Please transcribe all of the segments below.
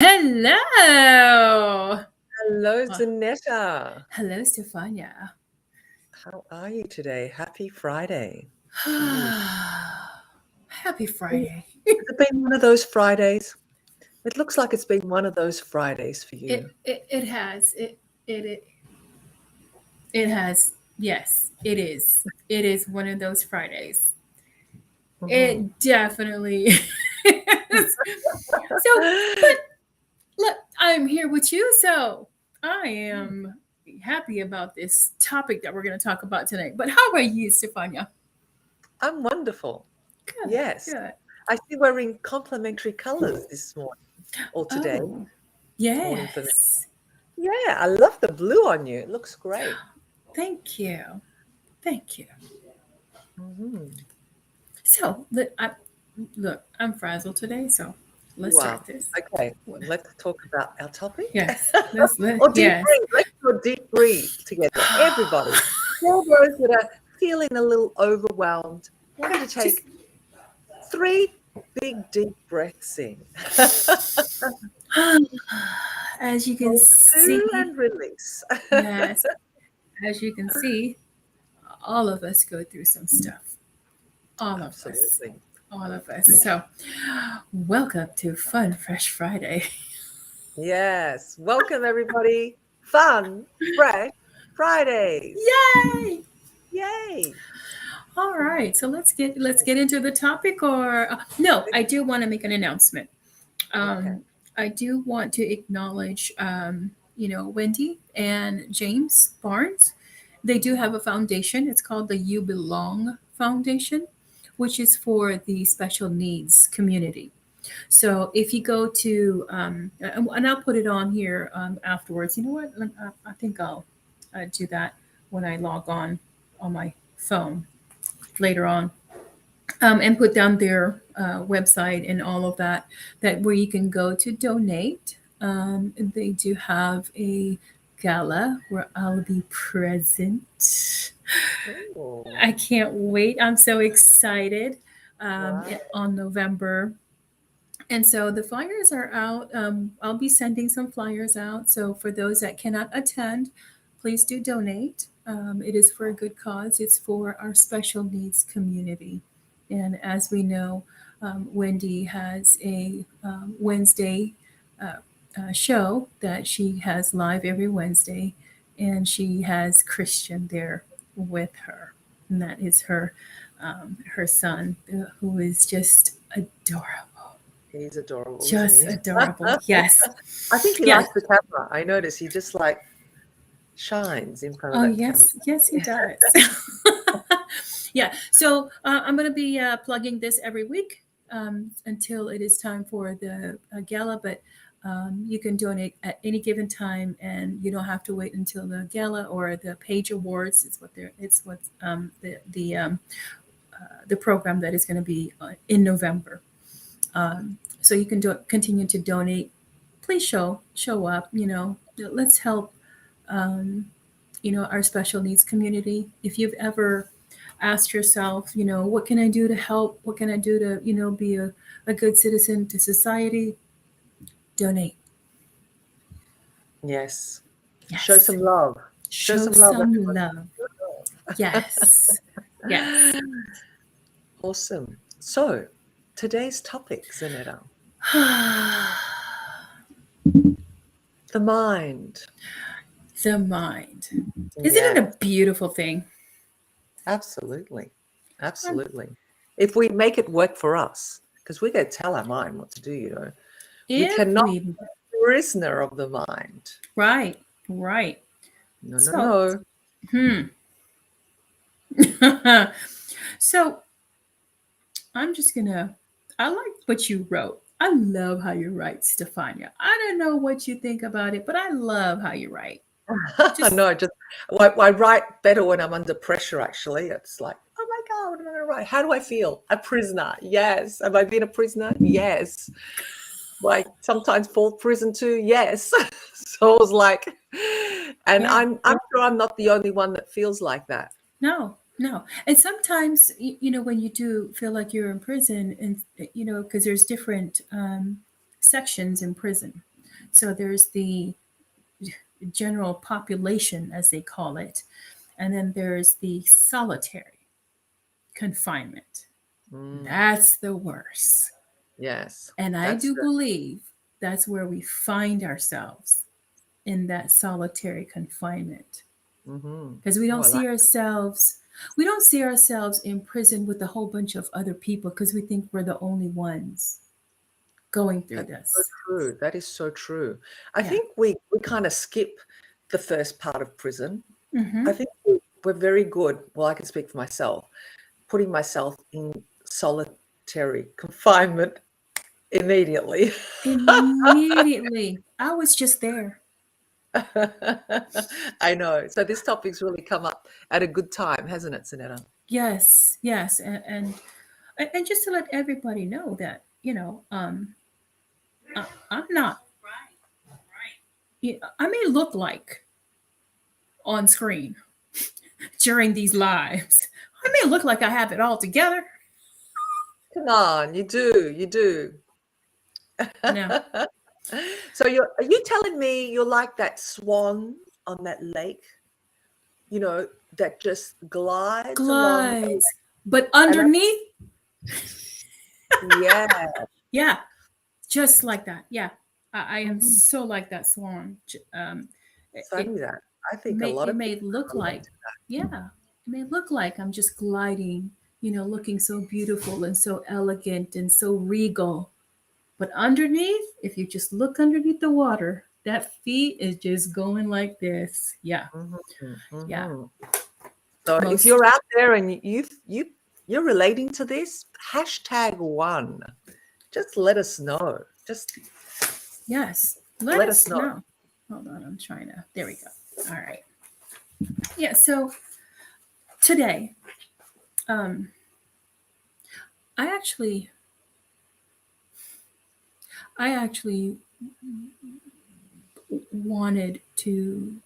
Hello. Hello, Uh, Zanetta. Hello, Stefania. How are you today? Happy Friday to you. Happy Has Friday. it been one of those Fridays? It looks like it's been one of those Fridays for you. It has it it has, yes, it is. It is one of those Fridays. Mhm. It definitely is. So, but look, I'm here with you, so I am happy about this topic that we're going to talk about tonight. But how are you, Stefania? I'm wonderful. Good, Yes. good. I see we're in complementary colors this morning or today. Oh, It's morning for me. yes. Yeah, I love the blue on you. It looks great. Thank you. Thank you. Hmm. So, look, I'm frazzled today, so let's You start are. this. Okay, What- let's talk about our topic. Yes, let Or deep yes. breathe. Let's do a deep breathe together. Everybody. For those that are feeling a little overwhelmed, I want you to Just take 3 big deep breaths in. as you can Hold 2 see, and release. yes, as you can see, all of us go through some stuff. All of us. Absolutely. All of us. So, welcome to Fun Fresh Friday. Yes. Welcome, everybody. Fun, fresh Fridays. Yay! Yay. All right, so let's get into the topic. Or no, I do want to make an announcement. Okay. Um, I do want to acknowledge, Wendy and James Barnes. They do have a foundation. It's called the You Belong Foundation, which is for the special needs community. So if you go to, and I'll put it on here afterwards. You know what? I think I'll do that when I log on my phone later on, and put down their website and all of that, that where you can go to donate. They do have a gala where I'll be present. Oh, I can't wait. I'm so excited, wow. on November. And so the flyers are out. I'll be sending some flyers out. So for those that cannot attend, please do donate. It is for a good cause. It's for our special needs community. And as we know, Wendy has a Wednesday show that she has live every Wednesday, and she has Christian there with her, and that is her son, who is just adorable. He's adorable, isn't Just he? adorable. Yes. I think he Yes. likes the camera. I notice he just like shines in front of Oh, that camera. yes. Yes, he does. Yeah. So I'm going to be plugging this every week until it is time for the gala. But you can donate at any given time, and you don't have to wait until the gala or the Page Awards. It's what they're. It's what the program that is going to be in November. So you can continue to donate. Please show up. Let's help. Um, our special needs community. If you've ever asked yourself, what can I do to help? What can I do to, be a good citizen to society? Donate. Yes. Show Yes. some love. Show Show some love, some everybody. love. Yes. Yes. Awesome. So, today's topic, Zanetta, the mind. The mind. Isn't it Yes, a beautiful thing? absolutely. Um, Absolutely. If we make it work for us, because we got to tell our mind what to do, we if cannot we, be a prisoner of the mind. right, right. No, no, So, no. hmm. So I'm just gonna. I like what you wrote. I love how you write, Stefania. I don't know what you think about it, but I love how you write. Just No, just I write better when I'm under pressure, actually. It's like, oh my God, what am I going to write? How do I feel? A prisoner. Yes. Have I been a prisoner? Yes. Like sometimes fall prison too? Yes. So I was like, and yeah, I'm sure I'm not the only one that feels like that. no, no. And sometimes, when you do feel like you're in prison, and because there's different sections in prison. So there's the general population, as they call it, and then there's the solitary confinement. Mm, That's the worst. yes, And I that's do the. believe that's where we find ourselves, in that solitary confinement. Mm-hmm. Because we Oh, don't I like. see ourselves, we don't see ourselves in prison with a whole bunch of other people because we think we're the only ones going through That's so this. true. That is so true. I Yeah. think we kind of skip the first part of prison. Mm-hmm. I think we're very good. Well, I can speak for myself, putting myself in solitary confinement immediately. Immediately. I was just there. I know. So this topic's really come up at a good time, hasn't it, Sanetta? Yes, yes. And just to let everybody know that, I'm not, I may look like on screen during these lives, I may look like I have it all together. Come on, you do, you do. No. So are you telling me you're like that swan on that lake, you know, that just glides along Glides. But and underneath, yeah. yeah, just like that. Yeah. I am Mhm. so like that swan. It's It funny that. I think a may lot it of may people look can relate like, yeah, it may look like I'm just gliding, looking so beautiful and so elegant and so regal. But underneath, if you just look underneath the water, that feet is just going like this. Yeah. to that. Mhm, Yeah. mhm. So if Most, you're out there and you're relating to this, #1. Just let us know. Just yes. Let let us us know. know. Hold on. I'm trying to, there we go. All right. Yeah. So today, um, I actually, I actually wanted to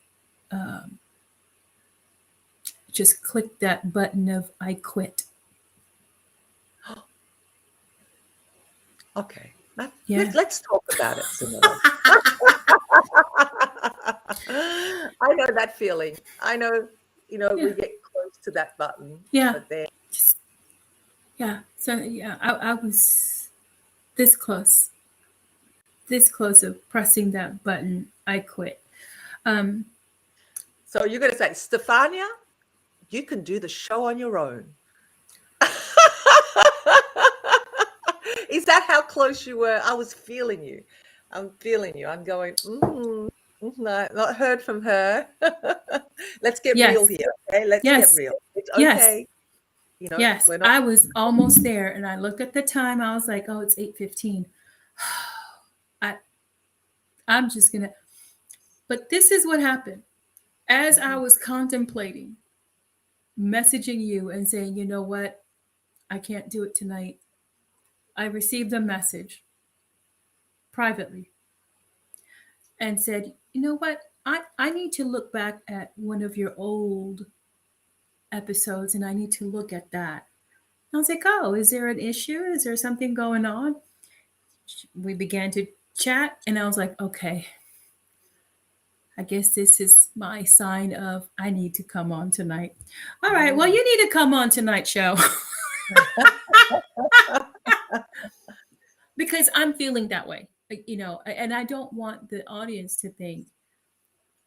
just click that button of I quit. Okay. Yeah. Let's talk about it, Samira. I know that feeling. I know, Yeah. we get close to that button, Yeah. but then Just, yeah. So, yeah, I was this close, this close of pressing that button. I quit. Um, so you're gonna say, Stefania, you can do the show on your own. Is that how close you were? I was feeling you. I'm feeling you. I'm going, no, not heard from her. Let's get real yes. here. Okay, let's get Yes. real. It's Yes. okay. Yes. We're not. I was almost there and I looked at the time. I was like, oh, it's 8:15. I, I'm just going to, but this is what happened. As I Mhm, was contemplating messaging you and saying, you know what, I can't do it tonight, I received a message privately and said, you know what, I need to look back at one of your old episodes and I need to look at that. I was like, oh, is there an issue? Is there something going on? We began to chat and I was like, okay, I guess this is my sign of I need to come on tonight. All right, well, mhm. you need to come on tonight, show. Because I'm feeling that way, and I don't want the audience to think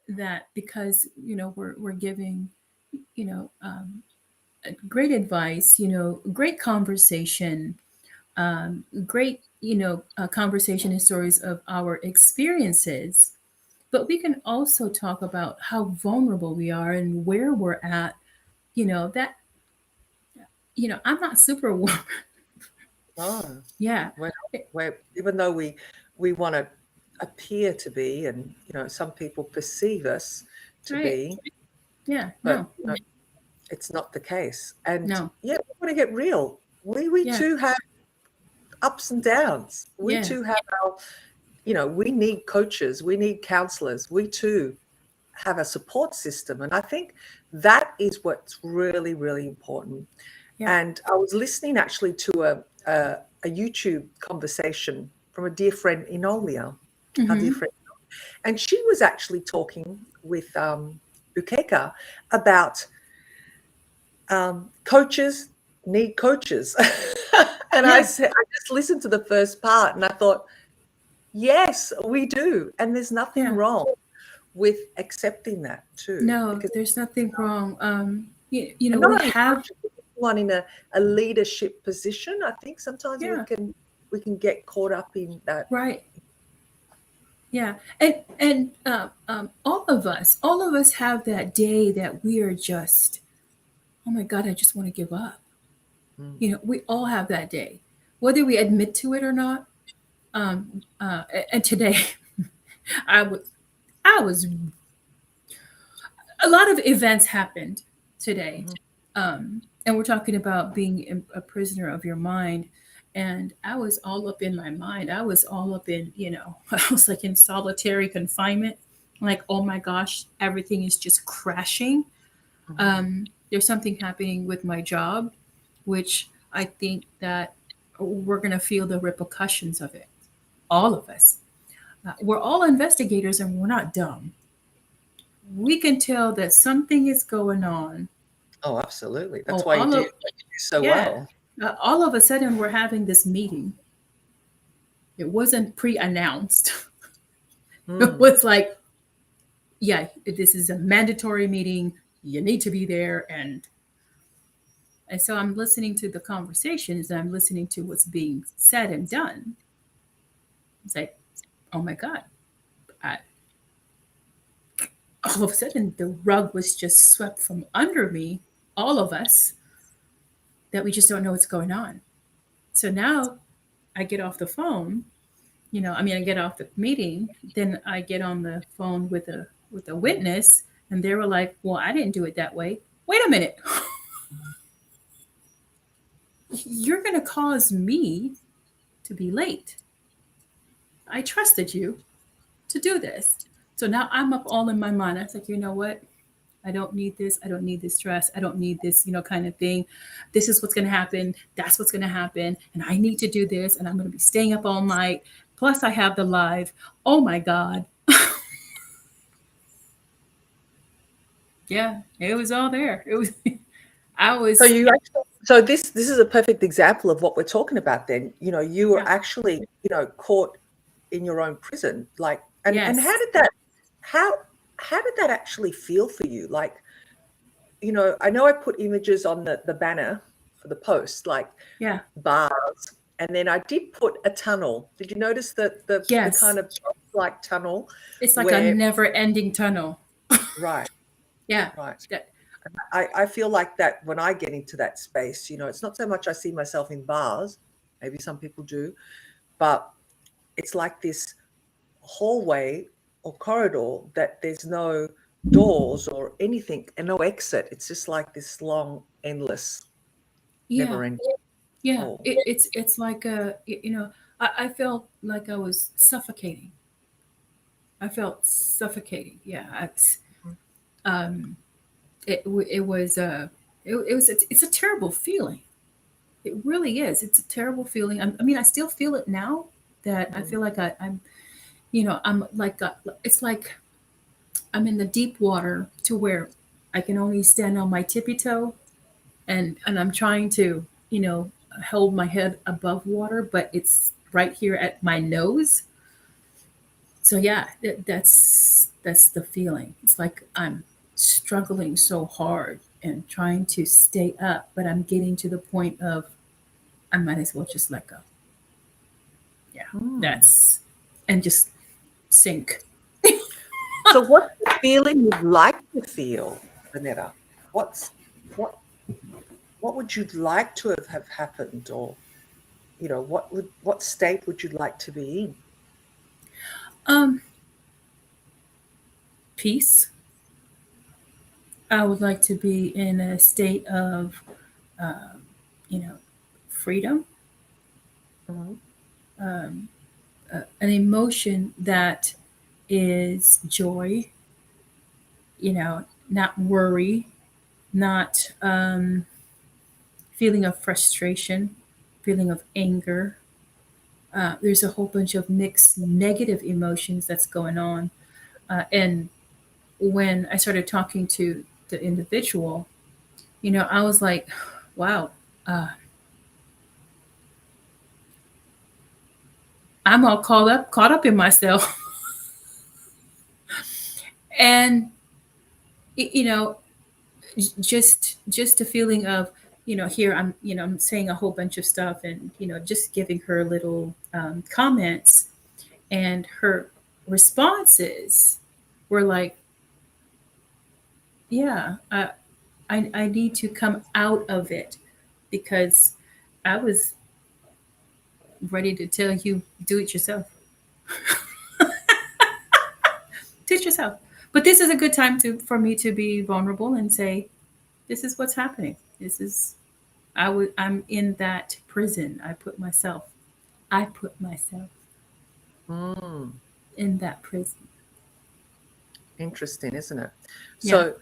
that because we're giving great advice, great conversation, great conversation and stories of our experiences, but we can also talk about how vulnerable we are and where we're at. That I'm not superwoman. No, Yeah. we're not. Even though we want to appear to be, and some people perceive us to Right. be, Yeah. but No. it's not the case. And No. yeah, we want to get real. We Yeah. too have ups and downs. We Yeah. too have our, we need coaches, we need counselors. We too have a support system. And I think that is what's really, really important. Yeah. And I was listening actually to a YouTube conversation from a dear friend, Enolia. Our dear Mm-hmm. friend, and she was actually talking with Ukeka about coaches need coaches. And I Yeah, said, I just listened to the first part and I thought, yes, we do. And there's nothing yeah. wrong with accepting that too. No, Because there's nothing wrong. and We not only have, coaches, but anyone in a leadership position, I think sometimes yeah, we can get caught up in that. right. Yeah, and all of us have that day that we are just, oh my God, I just want to give up. Mm. We all have that day, whether we admit to it or not. Um, and today, I was, I was, a lot of events happened today, Mhm. and we're talking about being a prisoner of your mind. And I was all up in my mind. I was all up in, I was like in solitary confinement. Like, oh my gosh, everything is just crashing. Mhm. There's something happening with my job, which I think that we're going to feel the repercussions of it. All of us. We're all investigators and we're not dumb. We can tell that something is going on. Oh, absolutely. That's Oh, why you do so yeah. well. All of a sudden, we're having this meeting. It wasn't pre announced. It Mm. was like, yeah, this is a mandatory meeting. You need to be there. And so I'm listening to the conversations and I'm listening to what's being said and done. It's like, oh my God. I, all of a sudden, the rug was just swept from under me, all of us, that we just don't know what's going on. So now I get off the phone, I get off the meeting, then I get on the phone with a witness, and they were like, "Well, I didn't do it that way." Wait a minute, you're going to cause me to be late. I trusted you to do this. So now I'm up all in my mind. I was like, you know what? I don't need this. I don't need this stress. I don't need this, kind of thing. This is what's going to happen. That's what's going to happen. And I need to do this. And I'm going to be staying up all night. Plus, I have the live. Oh my God. Yeah, it was all there. It was, I So was, you actually, so this is a perfect example of what we're talking about then. You were yeah, actually, caught in your own prison. Like, and yes, how how did that actually feel for you? Like, I know I put images on the banner for the post, like yeah, bars, and then I did put a tunnel. Did you notice the yes. kind of like tunnel It's like a where never ending tunnel. right, Yeah, right. that, I feel like that when I get into that space, it's not so much I see myself in bars, maybe some people do, but it's like this hallway or corridor that there's no doors or anything and no exit. It's just like this long, endless, yeah, never ending yeah. hall. It's like I felt like I was suffocating. I felt suffocating. Yeah, um, it was it's a terrible feeling. It really is. It's a terrible feeling. I still feel it now. That I Mm. feel like I'm like it's like I'm in the deep water to where I can only stand on my tippy toe, and I'm trying to you know hold my head above water, but it's right here at my nose. So yeah, that's the feeling. It's like I'm struggling so hard and trying to stay up, but I'm getting to the point of I might as well just let go. Yeah, Mm. that's and just sink. So what's the feeling you'd like to feel, Vanetta? What's what what would you like to have happened, or what state would you like to be in? Um, Peace. I would like to be in a state of, uh, you know, freedom, Mhm. an emotion that is joy, not worry, not um, feeling of frustration, feeling of anger, There's a whole bunch of mixed negative emotions that's going on. And when I started talking to the individual, I was like, wow, uh, I'm all caught up in myself. And, you know, just a feeling of, here I'm saying a whole bunch of stuff, and just giving her little comments, and her responses were like, yeah, I need to come out of it, because I was ready to tell you, do it yourself. Do it yourself. But this is a good time for me to be vulnerable and say, this is what's happening. This is I'm in that prison. I put myself Mm, in that prison. interesting, isn't it? Yeah. So,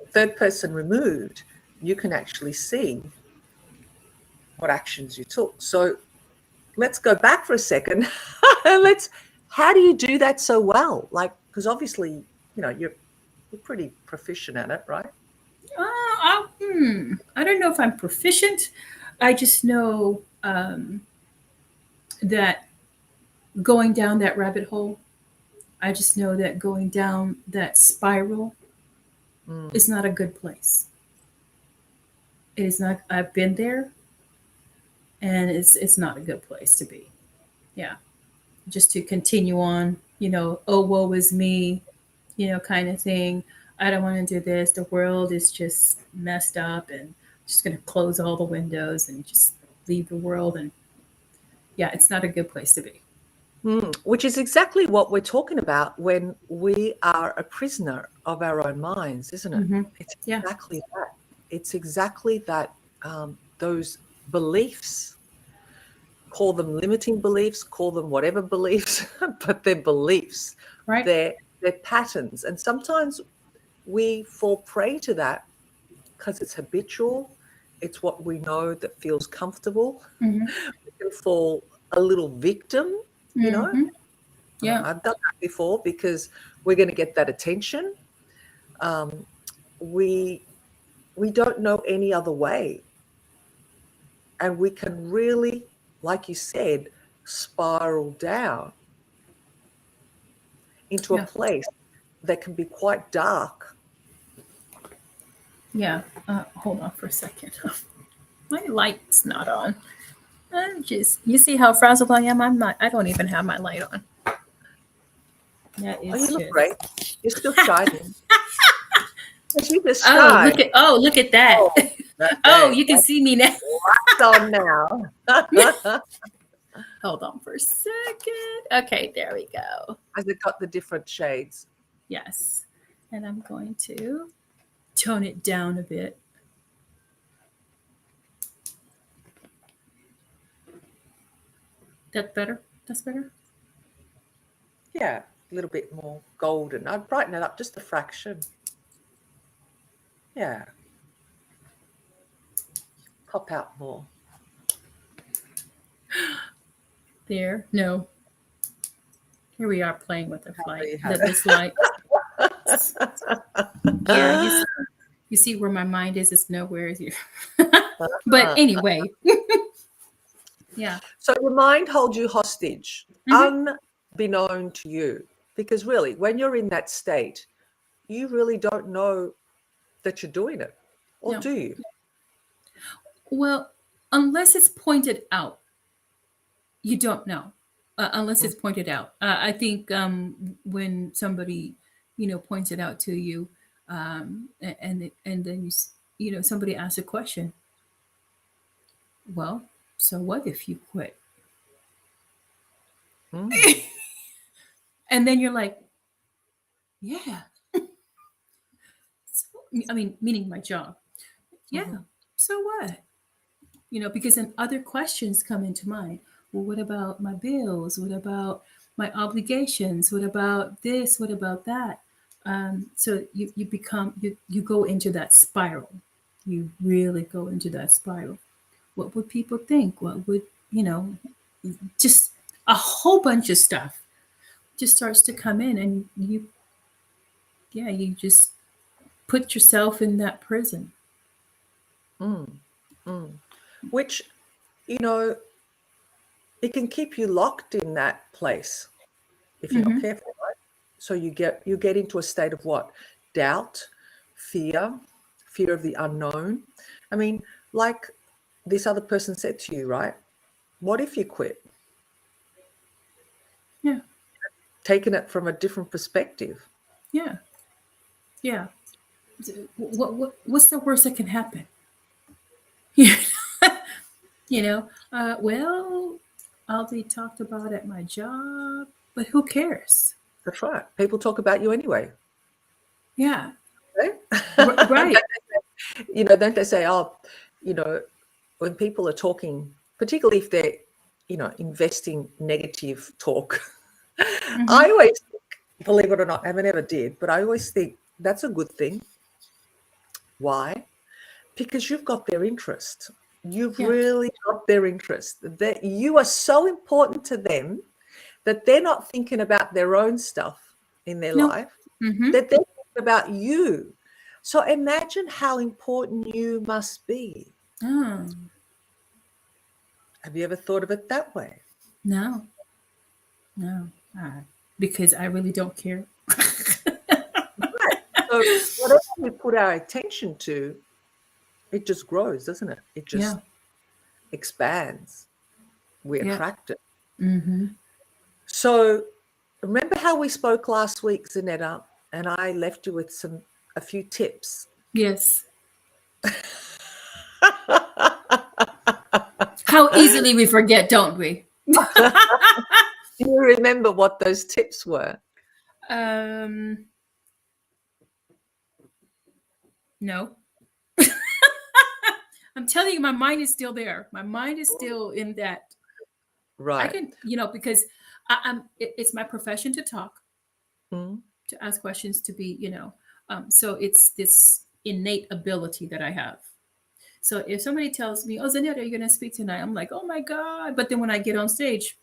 third person removed, you can actually see what actions you took. So, let's go back for a second. let's How do you do that so well? Like, because obviously, you're pretty proficient at it, right? I don't know if I'm proficient. I just know that going down that rabbit hole, I just know that going down that spiral Mm, is not a good place. It is not. I've been there, and it's not a good place to be. Yeah, just to continue on, oh, woe is me, kind of thing. I don't want to do this. The world is just messed up, and just going to close all the windows and just leave the world. And yeah, it's not a good place to be. which is exactly what we're talking about when we are a prisoner of our own minds, isn't it? Hmm. It's Yeah, exactly that. It's exactly that. Those beliefs, call them limiting beliefs, call them whatever beliefs, but they're beliefs. right. They're patterns, and sometimes we fall prey to that because it's habitual. It's what we know that feels comfortable. Hmm. We can fall a little victim, you know. Hmm. Yeah, I've done that before because we're going to get that attention. Um, we we don't know any other way, and we can really, like you said, spiral down into a yeah, place that can be quite dark. yeah. Hold on for a second. My light's not on. You see how frazzled I am? I'm not. I don't even have my light on. That Oh, is you look great. just. You're still shining. Yes, you just Oh, shine. look at that. Oh, that Oh, day. you can see me now. Lights on now. Hold on for a second. Okay, there we go. Has it got the different shades? Yes. And I'm going to tone it down a bit. That better? That's better? Yeah, a little bit more golden. I'd brighten it up just a fraction. Yeah, pop out more. There. No. Here we are playing with the There light. you have This light. Yeah, it. you see where my mind is? It's nowhere here. But anyway, yeah. So your mind holds you hostage, Hmm. unbeknown to you, because really, when you're in that state, you really don't know that you're doing it, or No. do you? Well, unless it's pointed out, you don't know. Unless Mm, it's pointed out. I think when somebody, points it out to you, and then somebody asks a question. Well, so what if you quit? mm, And then you're like, yeah. So, I mean, meaning my job. Yeah. mhm, So what? Because then other questions come into mind. Well, what about my bills? What about my obligations? What about this? What about that? So you become you go into that spiral. You really go into that spiral. What would people think? What would you know? Just a whole bunch of stuff just starts to come in, and yeah, you just put yourself in that prison. Mm, mm. Which, you know, it can keep you locked in that place if you're not Hmm. careful, right? So you get into a state of what? Doubt, fear, fear of the unknown. I mean, like this other person said to you, right? What if you quit? Yeah, Taking it from a different perspective. yeah, yeah. What's the worst that can happen? You know, well, I'll be talked about at my job, but who cares? That's right. People talk about you anyway. Yeah, Right? right. Don't they say, oh, you know, when people are talking, particularly if they're, investing negative talk, Hmm. I always think, believe it or not, I never did, but I always think that's a good thing. Why? Because you've got their interest. You've Yeah. really got their interest. That you are so important to them that they're not thinking about their own stuff in their No. life, Hmm. that they're thinking about you. So imagine how important you must be. Oh, Have you ever thought of it that way? no, no. Uh, because I really don't care. Right. So whatever we put our attention to, it just grows, doesn't it? It Yeah. just expands. We Yeah. attract it. Hmm. So remember how we spoke last week, Zanetta, and I left you with a few tips. Yes. How easily we forget, don't we? Do you remember what those tips were? um, no. I'm telling you, my mind is still there. My mind is still in that. I Right. can, because it's my profession to talk, Mm, to ask questions, to be, so it's this innate ability that I have. So if somebody tells me, "Oh, Zanetta, are you going to speak tonight?" I'm like, "Oh my god!" But then when I get on stage,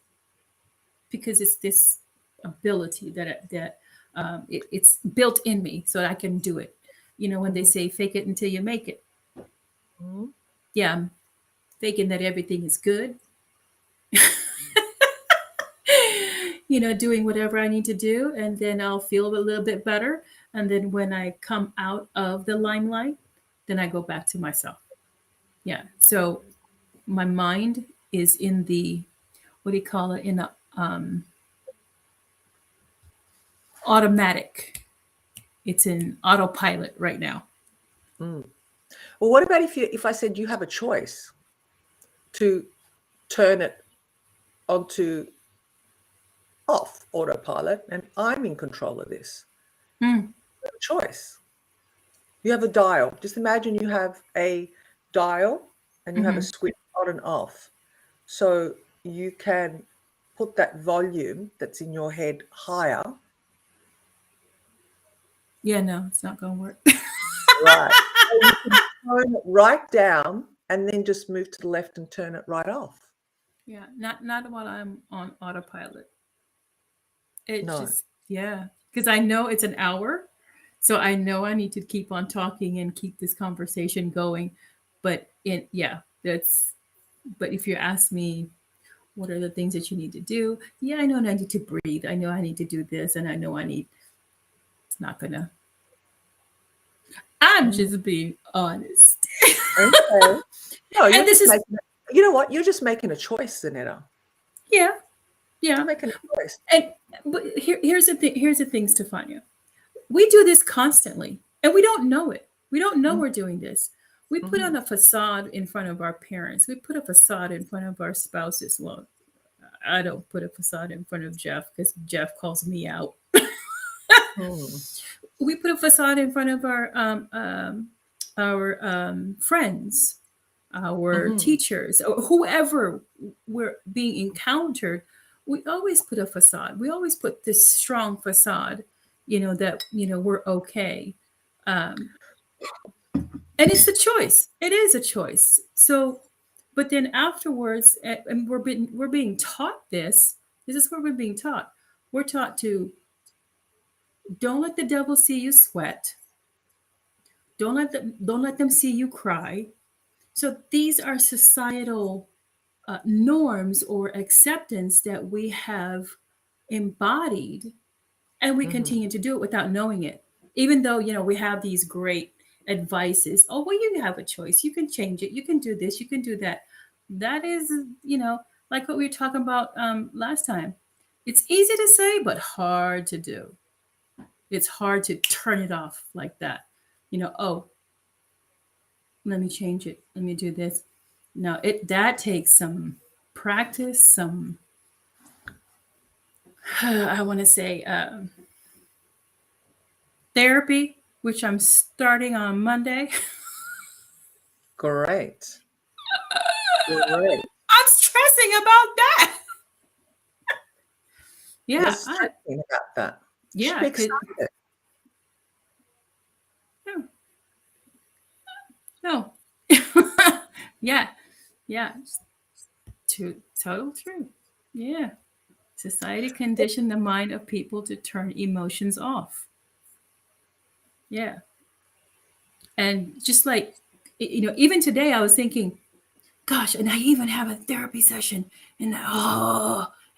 because it's this ability it's built in me, so I can do it. When they mhm, say "fake it until you make it," mhm, yeah, I'm faking that everything is good. Doing whatever I need to do, and then I'll feel a little bit better. And then when I come out of the limelight, then I go back to myself. Yeah. So my mind is in the, what do you call it, in a automatic. It's in autopilot right now. mm. Well, what about if I said you have a choice to turn it onto off autopilot and I'm in control of this? Mm, You have a choice. You have a dial. Just imagine you have a dial and you have a hmm. switch on and off. So you can put that volume that's in your head higher. Yeah, no, it's not going to work. Right. Or you can tone it right down and then just move to the left and turn it right off. Yeah, not while I'm on autopilot. It No. just, yeah, because I know it's an hour, so I know I need to keep on talking and keep this conversation going. But yeah, that's. But if you ask me, what are the things that you need to do? Yeah, I know I need to breathe. I know I need to do this, and I know I need. It's not gonna. I'm Mhm. just being honest. Okay. No, And this is, you know what? You're just making a choice, Zanetta. yeah, yeah. You're making a choice. And but here's the thing. Here's the thing, Stefania. We do this constantly, and we don't know it. We don't know Mm, we're doing this. We put on mhm. a facade in front of our parents. We put a facade in front of our spouses. Well, I don't put a facade in front of Jeff because Jeff calls me out. Mm, We put a facade in front of our friends, our mhm. teachers, or whoever we're being encountered. We always put a facade. We always put this strong facade, that we're okay. Um, and it's a choice. It is a choice. So, but then afterwards, and we're being taught this. This is what we're being taught. We're taught to don't let the devil see you sweat. Don't let them see you cry. So these are societal norms or acceptance that we have embodied, and we Mhm. continue to do it without knowing it. Even though we have these great advices. Oh well, you have a choice. You can change it. You can do this. You can do that. That is, like what we were talking about last time. It's easy to say, but hard to do. It's hard to turn it off like that. Oh, let me change it. Let me do this. No, it that takes some practice, some I want to say therapy, which I'm starting on Monday. Great. Great. I'm stressing about that. You're Yeah, stressing about that. You should yeah, be cause excited. no, no, yeah, yeah, to total truth. Yeah, society conditioned the mind of people to turn emotions off. Yeah, and just like even today, I was thinking, gosh, and I even have a therapy session, and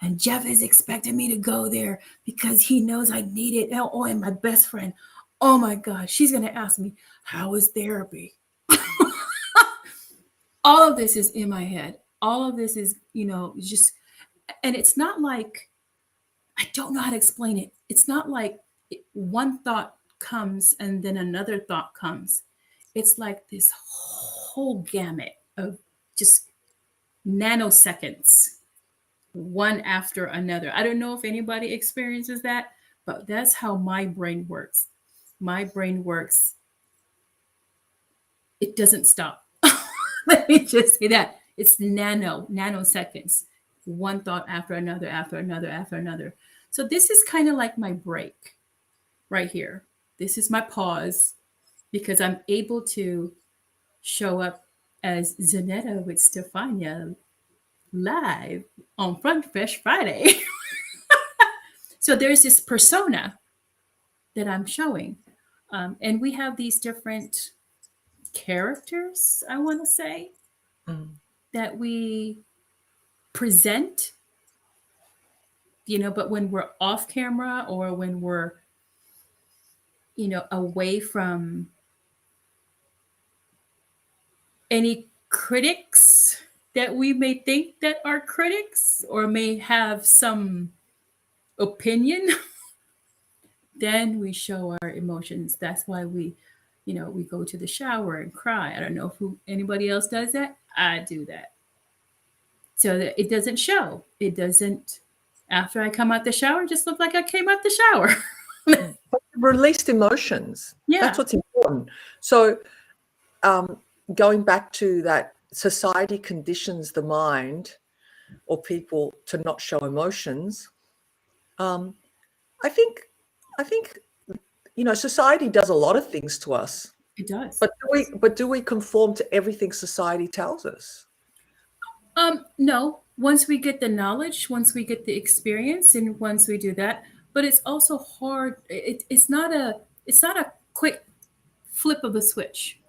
and Jeff is expecting me to go there because he knows I need it. Oh, and my best friend, oh my gosh, she's gonna ask me, how is therapy? All of this is in my head. All of this is, just, and it's not like I don't know how to explain it. It's not like one thought comes and then another thought comes. It's like this whole gamut of just nanoseconds, one after another. I don't know if anybody experiences that, but that's how my brain works. My brain works, it doesn't stop. Let me just say that. It's nanoseconds, one thought after another, after another, after another. So this is kind of like my break right here. This is my pause because I'm able to show up as Zanetta with Stefania live on Front Fresh Friday. So there's this persona that I'm showing. And we have these different characters, I want to say, Mm. that we present, but when we're off camera or when we're, away from any critics that we may think that are critics or may have some opinion, then we show our emotions. That's why we go to the shower and cry. I don't know if anybody else does that. I do that. So that it doesn't show. It doesn't, after I come out the shower, just look like I came out the shower. Mm. But released emotions. Yeah, That's what's important. So, um, going back to that, society conditions the mind or people to not show emotions. Um, I think, I think, society does a lot of things to us, it does. but do we conform to everything society tells us? No. Once we get the knowledge, once we get the experience, and once we do that, but it's also hard. It's not a quick flip of a switch.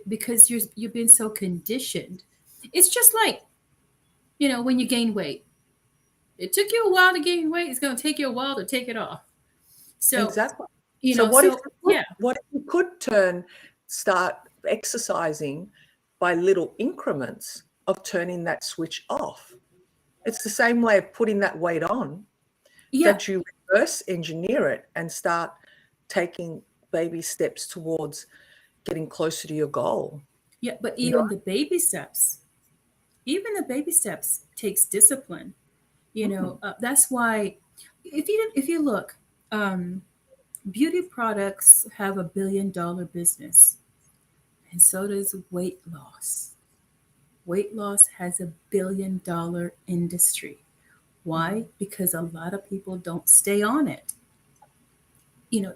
Because you've been so conditioned. It's just like when you gain weight. It took you a while to gain weight. It's going to take you a while to take it off. So Exactly. you So know. what if So you could, yeah, what if you could start exercising by little increments of turning that switch off? It's the same way of putting that weight on, yeah, that you reverse engineer it and start taking baby steps towards getting closer to your goal. yeah. But You know? even the baby steps takes discipline. Mm, That's why if you look, um, beauty products have $1 billion business, and so does weight loss. Weight loss has $1 billion industry. mhm, Why? Because a lot of people don't stay on it.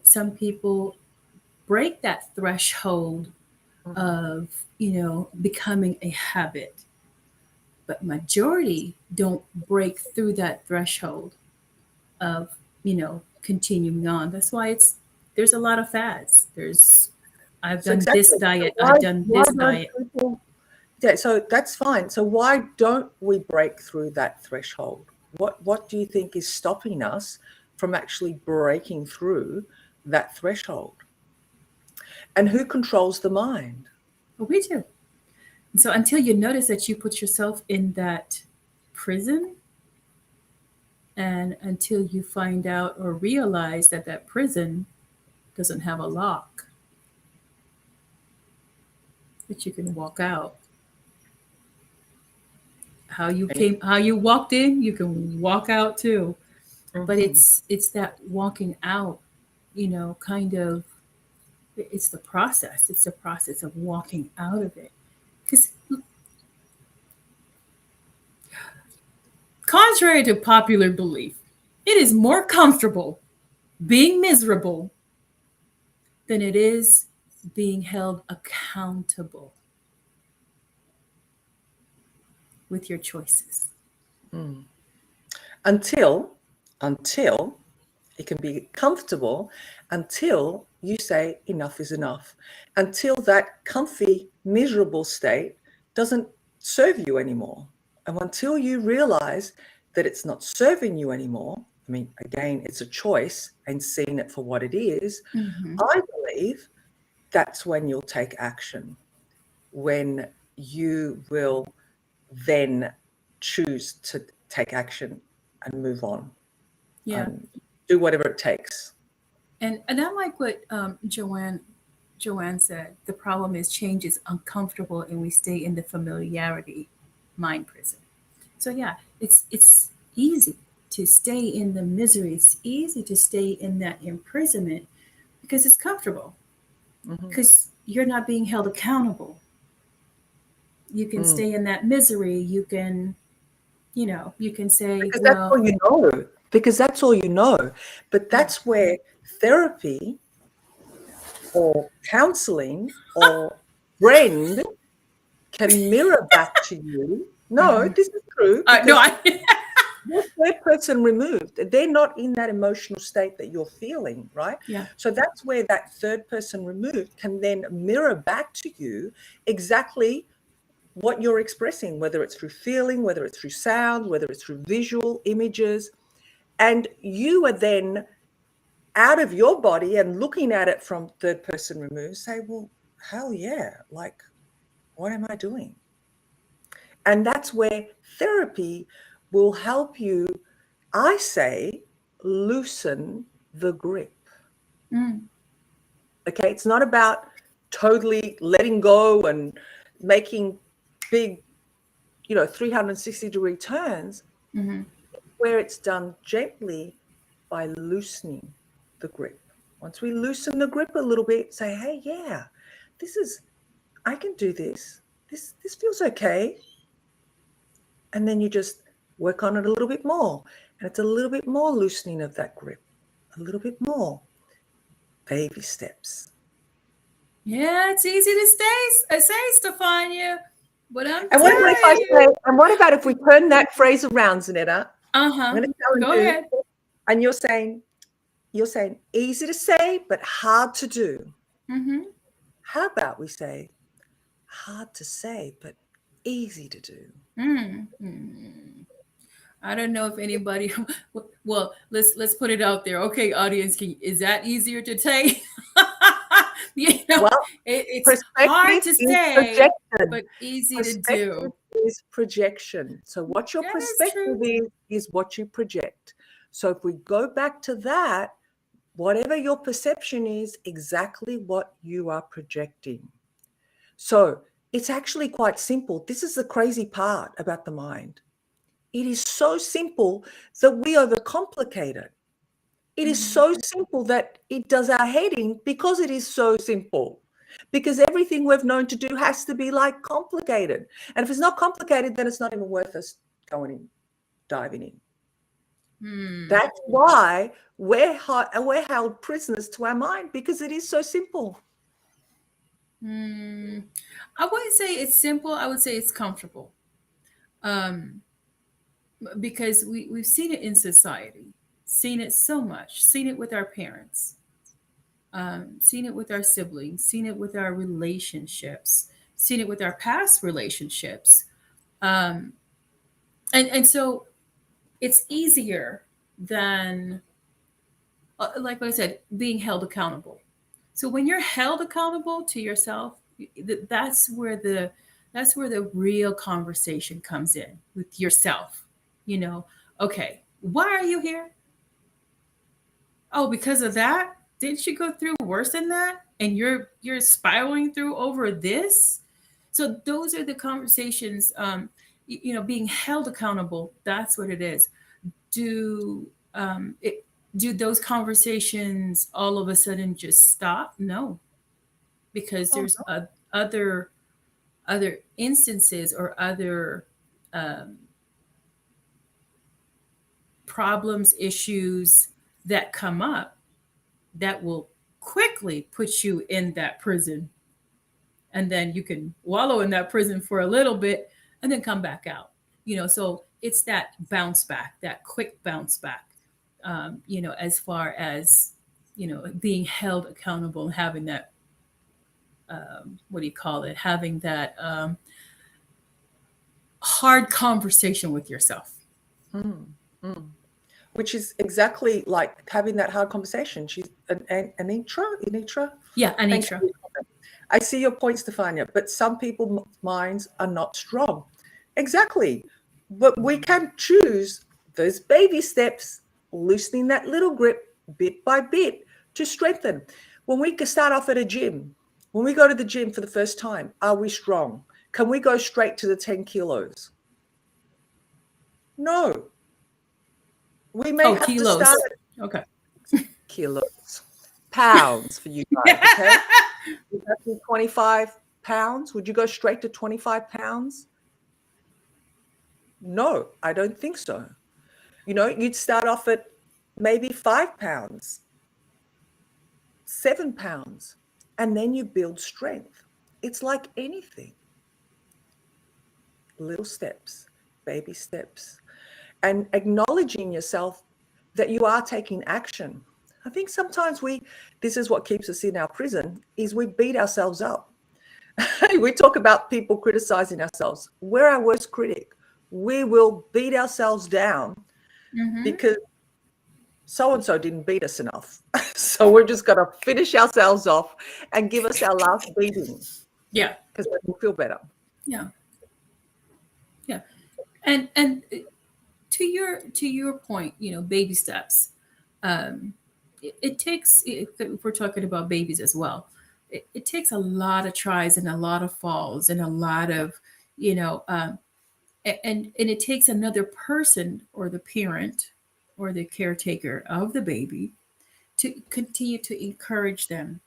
Some people break that threshold mhm, of, becoming a habit. but majority don't break through that threshold of, continuing on. That's why there's a lot of fads. There's I've So done this exactly. So diet, I've done why this don't diet. people? Yeah, so that's fine. So why don't we break through that threshold? What do you think is stopping us from actually breaking through that threshold? And who controls the mind? But we do. And so until you notice that you put yourself in that prison, and until you find out or realize that that prison doesn't have a lock, that you can walk out. How you walked in, you can walk out too. But Mhm. it's that walking out, kind of, it's the process. It's the process of walking out of it. Because contrary to popular belief, it is more comfortable being miserable than it is being held accountable with your choices. Mm. Until, until it can be comfortable, until you say enough is enough, until that comfy, miserable state doesn't serve you anymore. And until you realize that it's not serving you anymore, I mean, again, it's a choice and seeing it for what it is, Mm-hmm. I believe that's when you'll take action, when you will then choose to take action and move on Yeah. and do whatever it takes. And I like what Joanne said. The problem is change is uncomfortable and we stay in the familiarity mind prison. So yeah, it's easy to stay in the misery. It's easy to stay in that imprisonment because it's comfortable. Mhm. Because you're not being held accountable. You can Mm. stay in that misery. You can say, Because that's well, all you know. Because that's all you know. But yeah, that's where therapy or counseling or friend can mirror back to you. No, hmm this is true no, because I, they're third person removed. They're not in that emotional state that you're feeling, right? yeah, So that's where that third person removed can then mirror back to you exactly what you're expressing, whether it's through feeling, whether it's through sound, whether it's through visual images. And you are then out of your body and looking at it from third person removed, say, well, hell yeah, like, what am I doing? And that's where therapy will help you, I say, loosen the grip. mm, Okay. It's not about totally letting go and making big, 360-degree turns, hmm where it's done gently by loosening the grip. Once we loosen the grip a little bit, say, hey, yeah, this is, I can do this. This feels okay. And then you just work on it a little bit more. And it's a little bit more loosening of that grip, a little bit more. Baby steps. yeah, it's easy to say, Stefania, but I'm And what about if I telling you, say, and what about if we turn that phrase around, Zanetta? uh I'm huh. going to challenge Go you. ahead. And you're saying easy to say, but hard to do. Mm-hmm. How about we say hard to say, but easy to do? Mm-hmm. I don't know if anybody. Well, let's put it out there. Okay, audience, is that easier to take? you know, Well, it's hard perspective to is say, projection. but easy to do. Perspective is projection. So what your That is perspective true. is what you project. So if we go back to that, whatever your perception is, exactly what you are projecting. So it's actually quite simple. This is the crazy part about the mind. It is so simple that we overcomplicate it. It is Mm, so simple that it does our head in because it is so simple. Because everything we've known to do has to be like complicated. And if it's not complicated, then it's not even worth us going in, diving in. hmm. That's why we're held prisoners to our mind because it is so simple. Hmm. I wouldn't say it's simple. I would say it's comfortable. um, because we've seen it in society, seen it so much, seen it with our parents, seen it with our siblings, seen it with our relationships, seen it with our past relationships. Um, and so it's easier than, like what I said, being held accountable. So when you're held accountable to yourself, that's where the real conversation comes in with yourself. You know, okay, why are you here? Oh, because of that? Didn't you go through worse than that? And you're spiraling through over this? So those are the conversations. Being held accountable. That's what it is. Do it? Do those conversations all of a sudden just stop? No, because Oh, there's other other instances or other um, problems, issues that come up that will quickly put you in that prison, and then you can wallow in that prison for a little bit and then come back out. So it's that bounce back, that quick bounce back. As far as being held accountable, having that what do you call it? Having that hard conversation with yourself. mm, mm. Which is exactly like having that hard conversation. She's Anitra. Yeah, Thank you Anitra. for your comment. I see your point, Stefania, but some people's minds are not strong. Exactly. But we can choose those baby steps, loosening that little grip bit by bit to strengthen. When we start off at a gym, when we go to the gym for the first time, are we strong? Can we go straight to the 10 kilos? No. We may Oh, have to kilos. start Okay. at kilos, pounds for you guys, okay? Would that be 25 pounds? Would you go straight to 25 pounds? No, I don't think so. You'd start off at maybe 5 pounds, 7 pounds, and then you build strength. It's like anything, little steps, baby steps, and acknowledging yourself that you are taking action. I think sometimes this is what keeps us in our prison, is we beat ourselves up. We talk about people criticizing ourselves. We're our worst critic. We will beat ourselves down Mm-hmm. because so and so didn't beat us enough. So we're just going to finish ourselves off and give us our last beating Yeah. because we feel better. Yeah. Yeah. And to your point, baby steps. It takes, if we're talking about babies as well, it takes a lot of tries and a lot of falls and a lot of you know and it takes another person or the parent or the caretaker of the baby to continue to encourage them,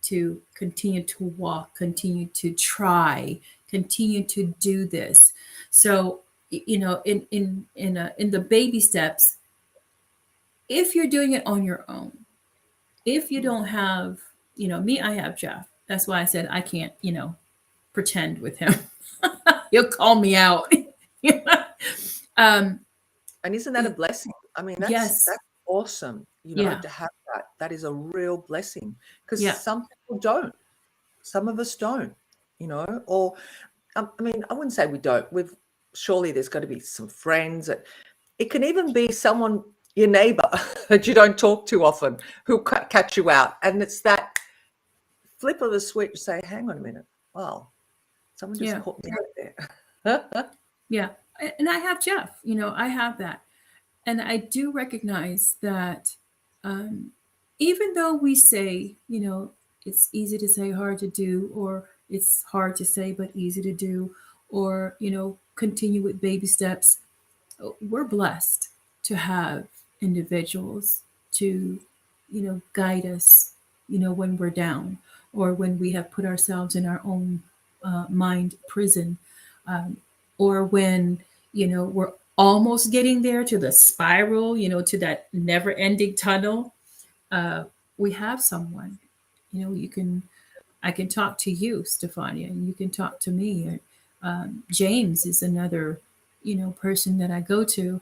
to continue to walk, continue to try, continue to do this. So, in the baby steps, if you're doing it on your own, if you don't have, me, I have Jeff. That's why I said I can't, pretend with him. He'll call me out. um, And isn't that a blessing? I mean, yes, that's awesome, yeah, to have that. That is a real blessing because yeah, some people don't. Some of us don't, or I mean, I wouldn't say we don't. Surely there's got to be some friends. It can even be someone, your neighbor, that you don't talk to often, who catch you out, and it's that flip of a switch. Say, hang on a minute, wow, someone just yeah, caught me out there. yeah. And I have Jeff. I have that, and I do recognize that, um, even though we say, it's easy to say, hard to do, or it's hard to say but easy to do, or continue with baby steps, we're blessed to have individuals to guide us, when we're down, or when we have put ourselves in our own mind prison, um, or when we're almost getting there to the spiral, to that never ending tunnel. uh, we have someone, you can I can talk to you, Stefania, and you can talk to me. James is another person that I go to,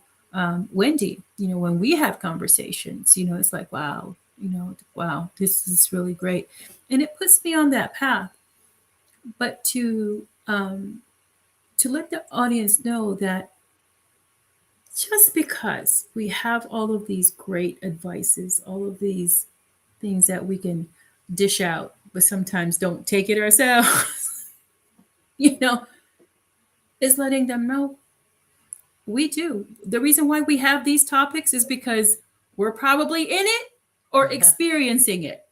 Wendy. When we have conversations, it's like, wow, wow, this is really great, and it puts me on that path. But to let the audience know that just because we have all of these great advices, all of these things that we can dish out, but sometimes don't take it ourselves, you know, is letting them know we do. The reason why we have these topics is because we're probably in it or experiencing it.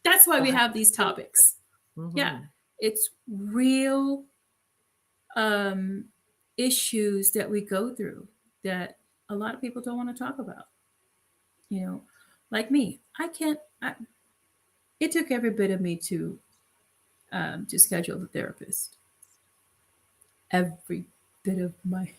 That's why we have these topics. Yeah, Mhm. it's real um, issues that we go through that a lot of people don't want to talk about. You know, like me, I can't. It took every bit of me to schedule the therapist. Every bit of my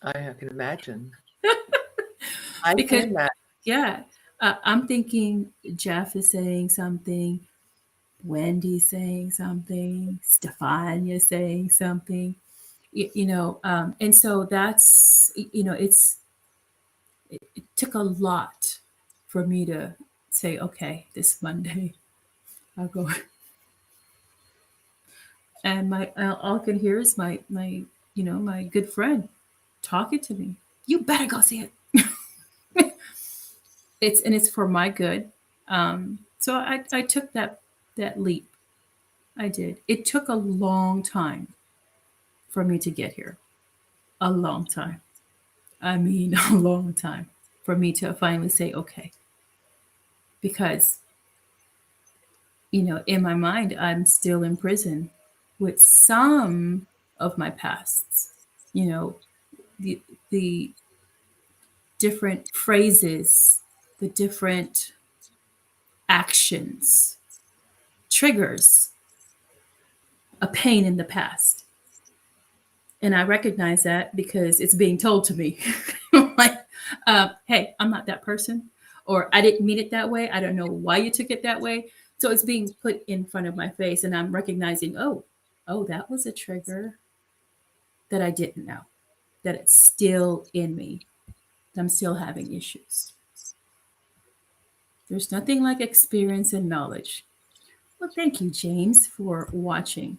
I can imagine. I can because imagine. yeah, I'm thinking Jeff is saying something, Wendy's saying something, Stefania saying something. And so that's it took a lot for me to say, okay, this Monday I'll go. And my all I could hear is my good friend talking to me. You better go see it. It's for my good. So I took that leap. I did. It took a long time for me to get here. A long time. I mean, a long time for me to finally say okay. Because in my mind, I'm still in prison with some of my pasts. You know, the the different phrases, the different actions, triggers a pain in the past. And I recognize that because it's being told to me. Like, hey, I'm not that person, or I didn't mean it that way. I don't know why you took it that way. So it's being put in front of my face, and I'm recognizing, oh, that was a trigger that I didn't know, that it's still in me. I'm still having issues. There's nothing like experience and knowledge. Well, thank you, James, for watching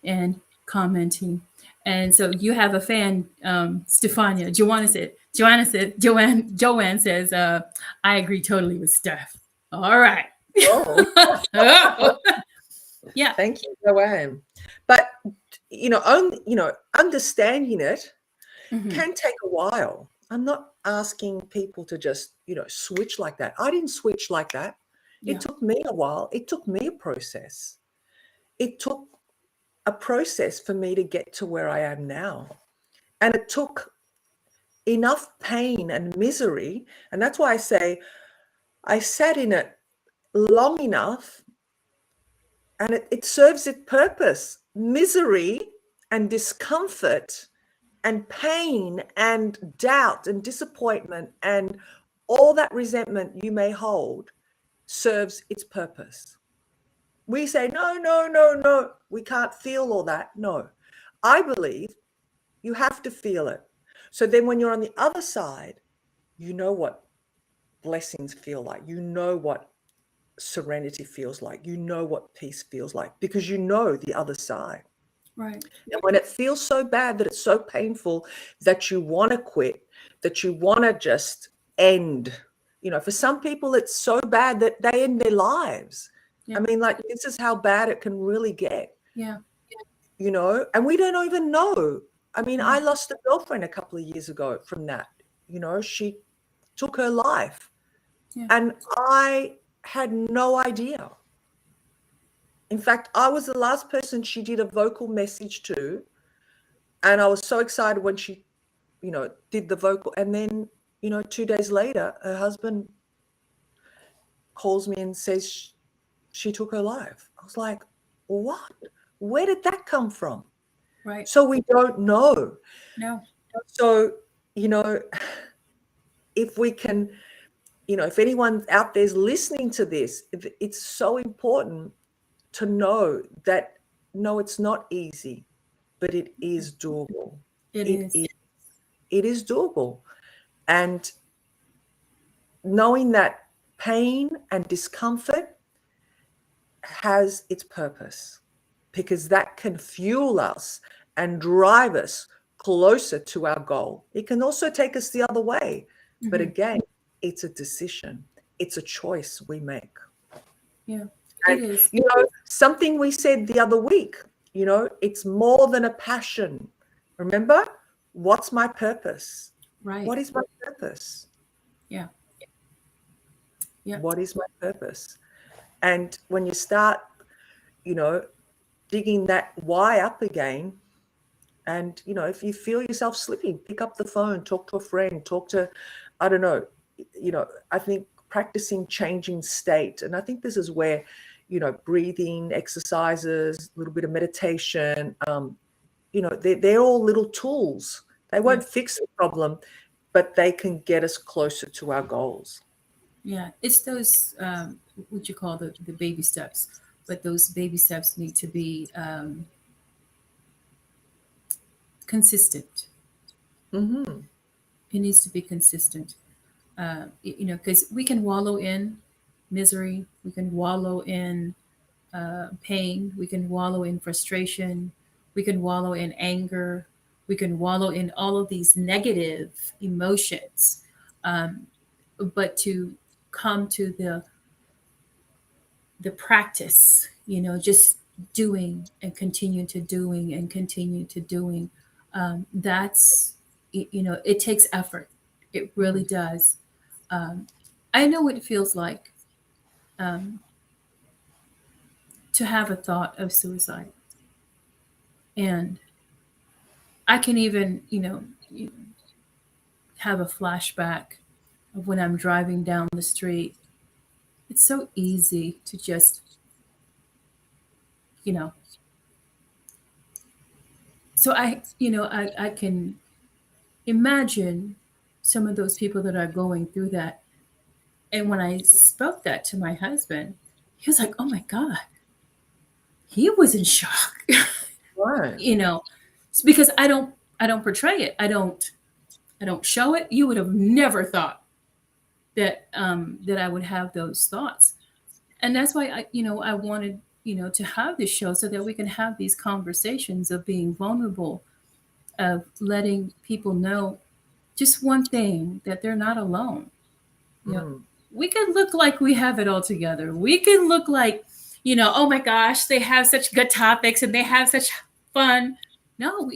and commenting. And so you have a fan, Stefania. Joanne says, I agree totally with Steph. All right. Oh, Oh, yeah. thank you, Joanne. But understanding it Hmm. can take a while. I'm not asking people to just, switch like that. I didn't switch like that. Yeah. It took me a while. It took me a process. It took a process for me to get to where I am now. And it took enough pain and misery. And that's why I say I sat in it long enough and it serves its purpose. Misery and discomfort and pain and doubt and disappointment and all that resentment you may hold serves its purpose. We say, no, no, no, no, we can't feel all that. No, I believe you have to feel it. So then when you're on the other side, you know what blessings feel like. You know what serenity feels like. You know what peace feels like because you know the other side. Right. And when it feels so bad that it's so painful that you want to quit, that you want to just end, for some people, it's so bad that they end their lives. Yeah. I mean, like, this is how bad it can really get, Yeah. and we don't even know. I mean, Yeah. I lost a girlfriend a couple of years ago from that. She took her life Yeah. and I had no idea. In fact, I was the last person she did a vocal message to. And I was so excited when she, did the vocal. And then, 2 days later, her husband calls me and says she took her life. I was like, what? Where did that come from? Right. So we don't know. No. So, you know, if we can, if anyone out there's listening to this, it's so important to know that no, it's not easy, but it is doable. It It is. is. It is doable. And knowing that pain and discomfort has its purpose, because that can fuel us and drive us closer to our goal. It can also take us the other way. But Hmm. again, it's a decision, it's a choice we make. Yeah, And, it is. something we said the other week, it's more than a passion. Remember, what's my purpose? Right. What is my purpose? Yeah. Yep. What is my purpose? And when you start, you know, digging that why up again, and if you feel yourself slipping, pick up the phone, talk to a friend, talk to, I don't know, I think practicing changing state. And I think this is where, breathing exercises, a little bit of meditation, they're all little tools. They Yeah. won't fix the problem, but they can get us closer to our goals. Yeah. It's those what you call the baby steps, but those baby steps need to be consistent. Hmm. It needs to be consistent. Because we can wallow in misery, we can wallow in pain, we can wallow in frustration, we can wallow in anger, we can wallow in all of these negative emotions. Um, but to come to the practice, just doing and continue to doing and continue to doing, that's, it takes effort. It really does. Um, I know what it feels like um, to have a thought of suicide. And I can even, have a flashback of when I'm driving down the street. It's so easy to just, you know, so I can imagine some of those people that are going through that. And when I spoke that to my husband, he was like, oh my God, he was in shock. Right. you know, it's because I don't portray it. I don't show it. You would have never thought that I would have those thoughts. And that's why I wanted, to have this show so that we can have these conversations of being vulnerable, of letting people know just one thing, that they're not alone. You know, Mm. we can look like we have it all together. We can look like, oh my gosh, they have such good topics and they have such fun. No,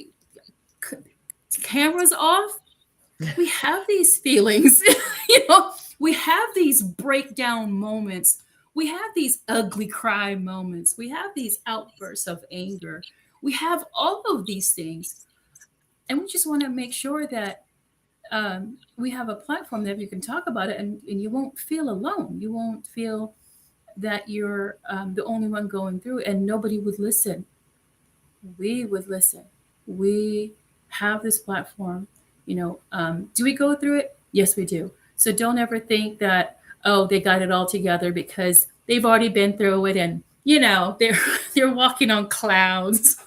cameras off, we have these feelings. you know we have these breakdown moments, we have these ugly cry moments, we have these outbursts of anger, we have all of these things, and we just want to make sure that we have a platform that you can talk about it, and you won't feel alone, you won't feel that you're the only one going through, and nobody would listen. We would listen. We have this platform. Do we go through it? Yes, we do. So don't ever think that, oh, they got it all together because they've already been through it, and they're they're walking on clouds.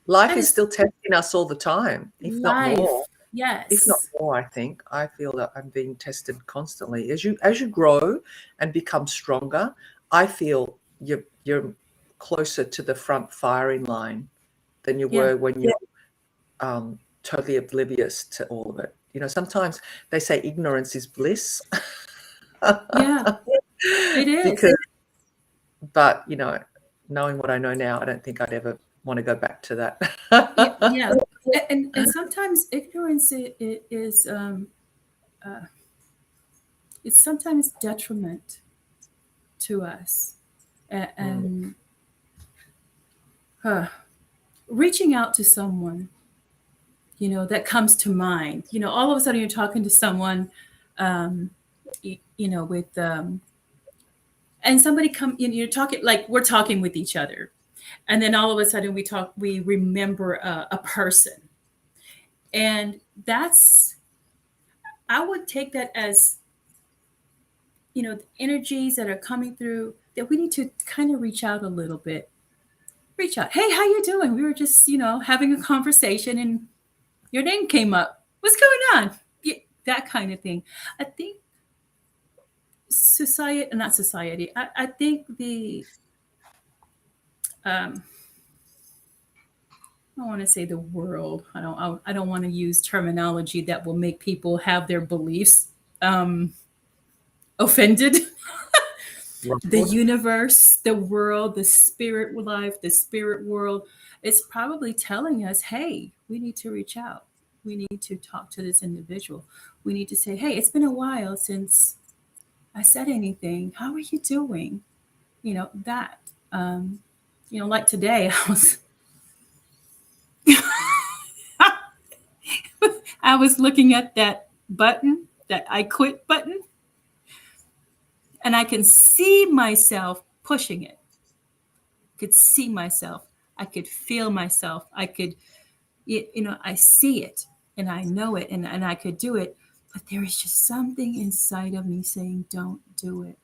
Life That is is still testing us all the time, if not life. more. If not Yes. more, I think. I feel that I'm being tested constantly. As you grow and become stronger, I feel you're closer to the front firing line than you Yeah. were when you're totally oblivious to all of it. Sometimes they say ignorance is bliss. Yeah. It is. Because, but knowing what I know now, I don't think I'd ever want to go back to Yeah. that. Yeah. And sometimes ignorance is uh, it's sometimes detriment to us. Mm, And uh, reaching out to someone, that comes to mind. All of a sudden you're talking to someone, um, with and somebody you're talking like we're talking with each other, and then all of a sudden we remember a person, and that's I would take that as the energies that are coming through, that we need to kind of reach out a little bit Reach out. Hey, how you doing? We were just, having a conversation and your name came up. What's going on? Yeah, that kind of thing. I think society, not society. I think um, I want to say the world. I don't want to use terminology that will make people have their beliefs um, offended. The Right. universe, the world, the spirit life, the spirit world, it's probably telling us, hey, we need to reach out. We need to talk to this individual. We need to say, hey, it's been a while since I said anything. How are you doing? That. Um, like today, I was looking at that button, that I quit button, and I can see myself pushing it. I could see myself. I could feel myself. I see it and I know it and I could do it. But there is just something inside of me saying, don't do it.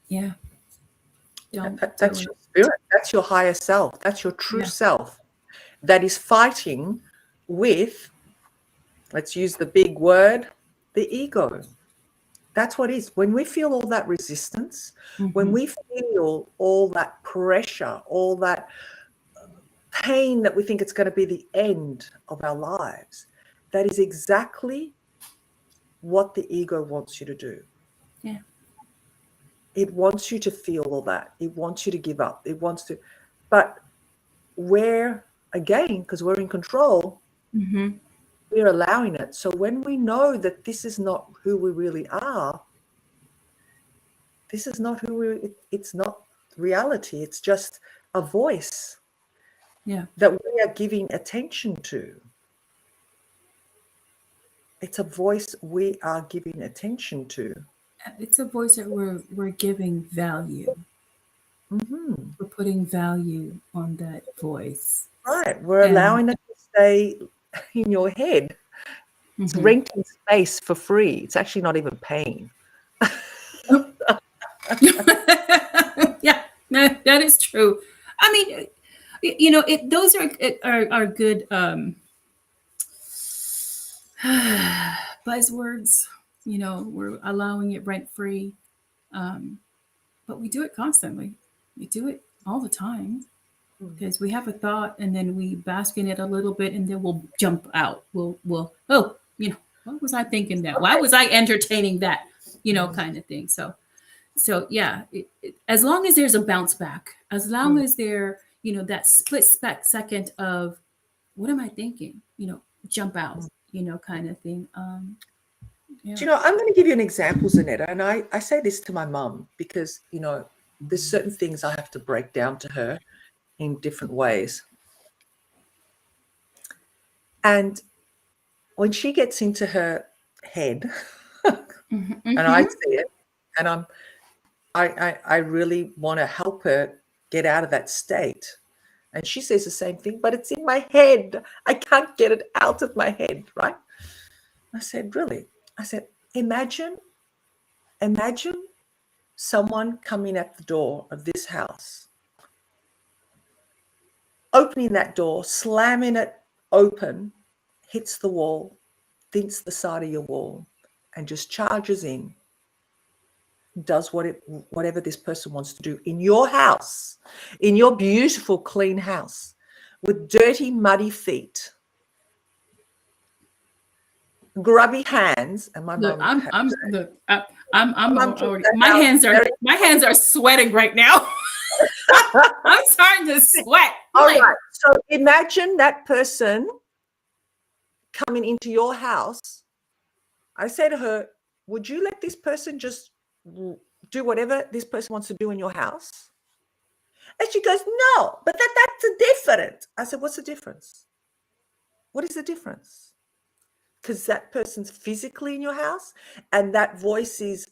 Yeah, don't do That's it. your spirit. That's your higher self. That's your true Yeah. self that is fighting with, let's use the big word, the ego. That's what it is. When we feel all that resistance, when Mm-hmm. we feel all that pressure, all that pain that we think it's going to be the end of our lives, that is exactly what the ego wants you to do. Yeah. It wants you to feel all that. It wants you to give up. It wants to, but we're, again, because we're in control, Mm-hmm. we're allowing it. So when we know that this is not who we really are, this is not who it's not reality. It's just a voice Yeah. that we are giving attention to. It's a voice we are giving attention to. It's a voice that we're giving value. Hmm. We're putting value on that voice. Right. We're And allowing it to stay in your head. It's mhm. renting space for free. It's actually not even paying. Yeah, that is true. I mean, those are good buzzwords. We're allowing it rent free, um, but we do it constantly. We do it all the time because we have a thought and then we bask in it a little bit and then we'll jump out. We'll oh, what was I thinking that? Why was I entertaining that? Kind of thing. So yeah, as long as there's a bounce back, as long Mm. as there, that second of what am I thinking? Jump out, kind of thing. Yeah. Do you know, I'm going to give you an example, Zanetta, and I say this to my mum because, there's certain things I have to break down to her in different ways. And when she gets into her head, Mm-hmm, and I mm-hmm. see it, and I really want to help her get out of that state. And she says the same thing, but it's in my head. I can't get it out of my head, right? I said, really? I said, imagine someone coming at the door of this house, opening that door, slamming it open, hits the wall, thinks the side of your wall, and just charges in, does whatever this person wants to do in your house, in your beautiful, clean house, with dirty, muddy feet, grubby hands, and my Look, mum I'm had I'm look, I'm my mum took already. the My house hands are very my hands are sweating right now. I'm starting to sweat. all Like, right. So imagine that person coming into your house. I say to her, would you let this person just do whatever this person wants to do in your house? And she goes, no, but that's a different. I said, what's the difference? What is the difference? Because that person's physically in your house and that voice is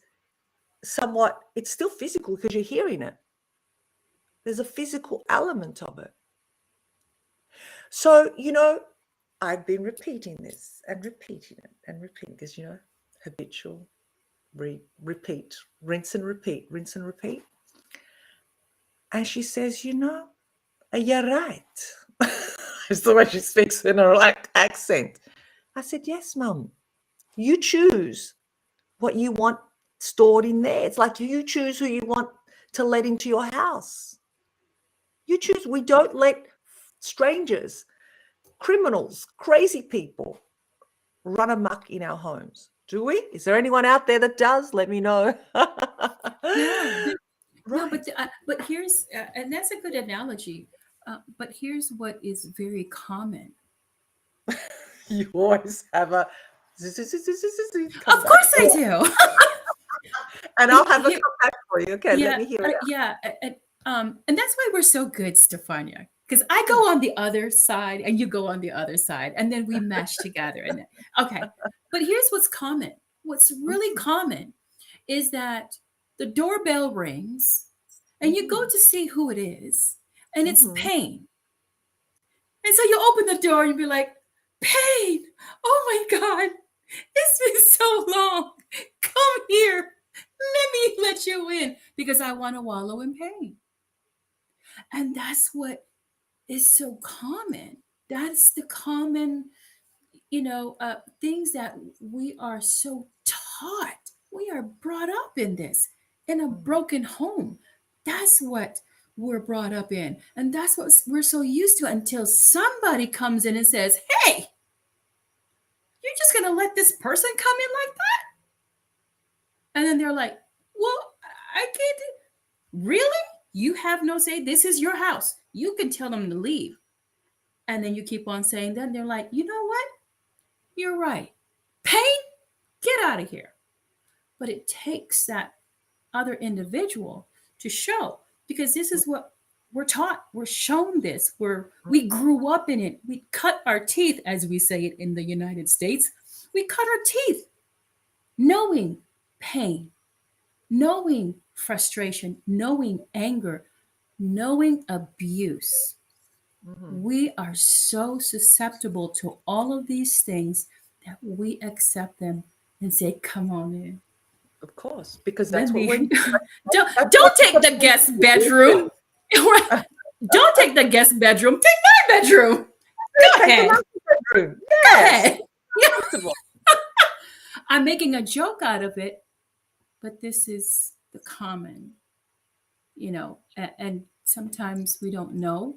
somewhat, it's still physical because you're hearing it. There's a physical element of it. So, I've been repeating this and repeating it and repeating this, habitual, repeat, rinse and repeat, rinse and repeat. And she says, you're right. It's the way she speaks in her accent. I said, yes, Mum. You choose what you want stored in there. It's like you choose who you want to let into your house. You choose. We don't let strangers, criminals, crazy people run amok in our homes. Do we? Is there anyone out there that does? Let me know. Yeah. No, Right. but here's and that's a good analogy. But here's what is very common. You always have a Of comeback. course, I do. And I'll have a Here, comeback for you. Okay, let yeah, me hear it yeah, and that's why we're so good, Stefania. Because I out. go on the other side, and you go on the other side, and then we mash together. And okay, but here's what's common. What's really common is that the doorbell rings, and you go Mhm, to see who it is, and it's mhm, Pain. And so you open the door and you be like, Pain, oh my God, it's been so long. Come here. Let me let you in because I want to wallow in pain. And that's what is so common. That's the common, things that we are so taught. We are brought up in this in a mhm, broken home. That's what we're brought up in. And that's what we're so used to until somebody comes in and says, Hey, you're just going to let this person come in like that? And then they're like, Well, I can't. Really? You have no say. This is your house. You can tell them to leave. And then you keep on saying that. And they're like, You know what? You're right. Pain, get out of here. But it takes that other individual to show because this is what we're taught. We're shown this. We grew up in it. We cut our teeth, as we say it in the United States. We cut our teeth knowing pain, knowing frustration, knowing anger, knowing abuse. mhm. We are so susceptible to all of these things that we accept them and say, Come on in. Of course, because Let that's what me we're that's don't what we're take the supposed guest to be bedroom. doing. Don't take the guest bedroom. Take my bedroom. Go Take the ahead. master bedroom. Go Yes, ahead. Yeah. comfortable. I'm making a joke out of it, but this is the common, and sometimes we don't know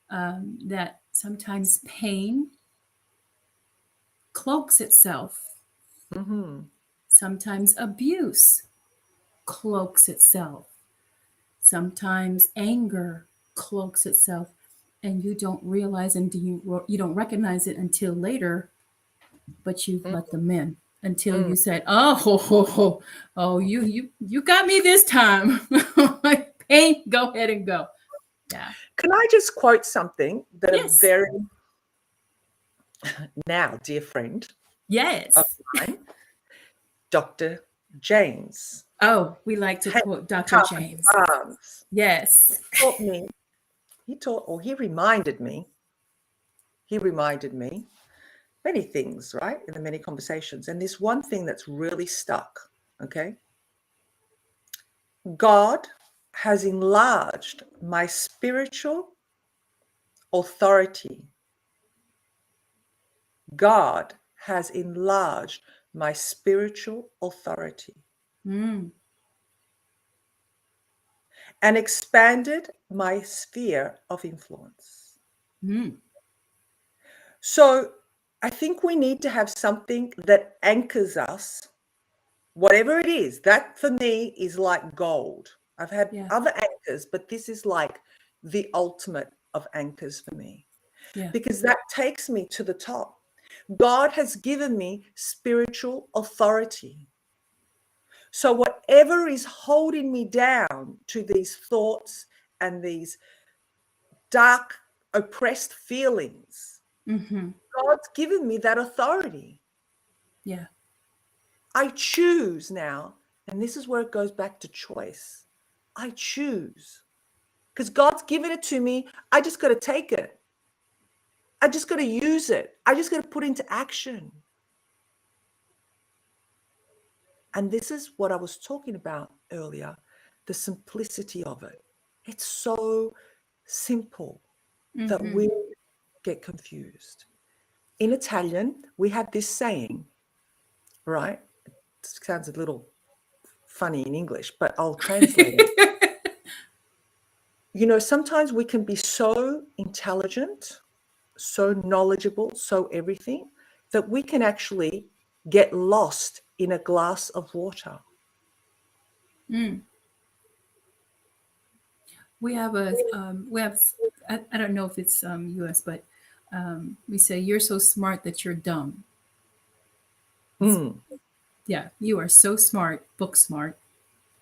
that sometimes pain cloaks itself. Mhm, Sometimes abuse cloaks itself. Sometimes anger cloaks itself, and you don't realize and you don't recognize it until later. But you've mm, let them in until mm. you said, "Oh, ho, ho, ho. Oh, you got me this time." Pain, go ahead and go. Yeah. Can I just quote something that a Yes. very now dear friend of Yes. mine, Dr. James Oh, we like to quote Dr. Carpenter James. Barnes Yes. taught me, he reminded me many things, right, in the many conversations. And this one thing that's really stuck, okay? God has enlarged my spiritual authority. God has enlarged my spiritual authority Mm, and expanded my sphere of influence. mm, So I think we need to have something that anchors us, whatever it is. That for me is like gold. I've had yeah. other anchors, but this is like the ultimate of anchors for me Yeah. because that takes me to the top. God has given me spiritual authority. So, whatever is holding me down to these thoughts and these dark, oppressed feelings, Mm-hmm. God's given me that authority. Yeah. I choose now, and this is where it goes back to choice. I choose because God's given it to me. I just got to take it. I just got to use it. I just got to put into action. And this is what I was talking about earlier, the simplicity of it. It's so simple that Mm-hmm. we get confused. In Italian, we have this saying, right? It sounds a little funny in English, but I'll translate it. You know, sometimes we can be so intelligent, so knowledgeable, so everything, that we can actually get lost in a glass of water. Mm. I don't know if it's U.S., but we say you're so smart that you're dumb. It's, Mm. yeah, you are so smart, book smart,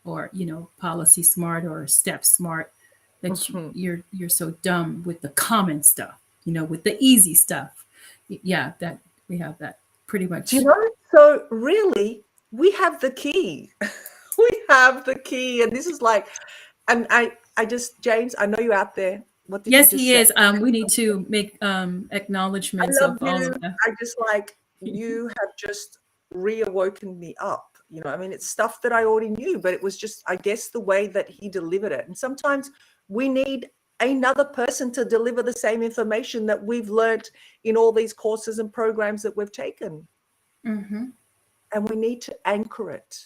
or policy smart or step smart that Mhm. you're so dumb with the common stuff, with the easy stuff. Yeah, that we have that pretty Do you much. know? So really, we have the key. We have the key, and this is like, and I just, James, I know you're out there. What did you Yes, just he say? is. We need to make I acknowledgments love of all you. of that. I just like you have just reawoken me up. You know, I mean, it's stuff that I already knew, but it was just, I guess, the way that he delivered it. And sometimes we need another person to deliver the same information that we've learned in all these courses and programs that we've taken. Mm-hmm. And we need to anchor it.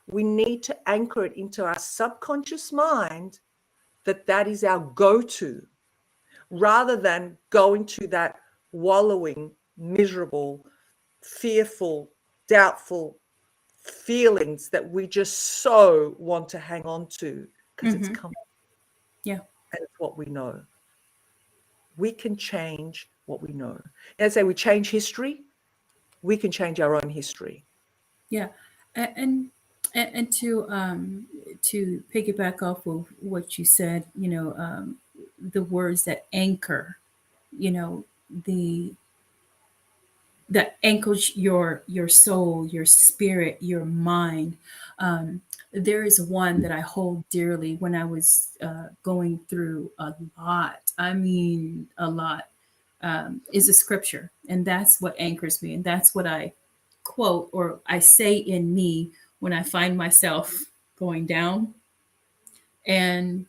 We need to anchor it into our subconscious mind that that is our go-to, rather than going to that wallowing, miserable, fearful, doubtful feelings that we just so want to hang on to because it's Mm-hmm. comfort Yeah. and it's what we know. We can change what we know. And say we change history, we can change our own history. Yeah. And to piggyback off of what you said, the words that anchor, you know, the that anchors your soul, your spirit, your mind. Um, there is one that I hold dearly when I was going through a lot. I mean, a lot. Is a scripture, and that's what anchors me, and that's what I quote or I say in me when I find myself going down. And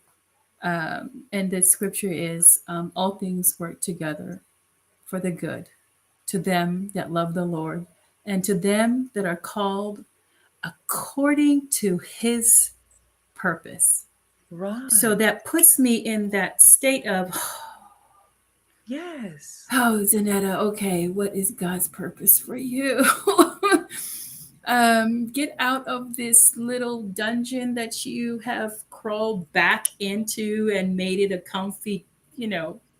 the scripture is, all things work together for the good to them that love the Lord and to them that are called according to his purpose. So Right. that puts me in that state of, Yes. oh, Zanetta, okay, what is God's purpose for you? Get out of this little dungeon that you have crawled back into and made it a comfy,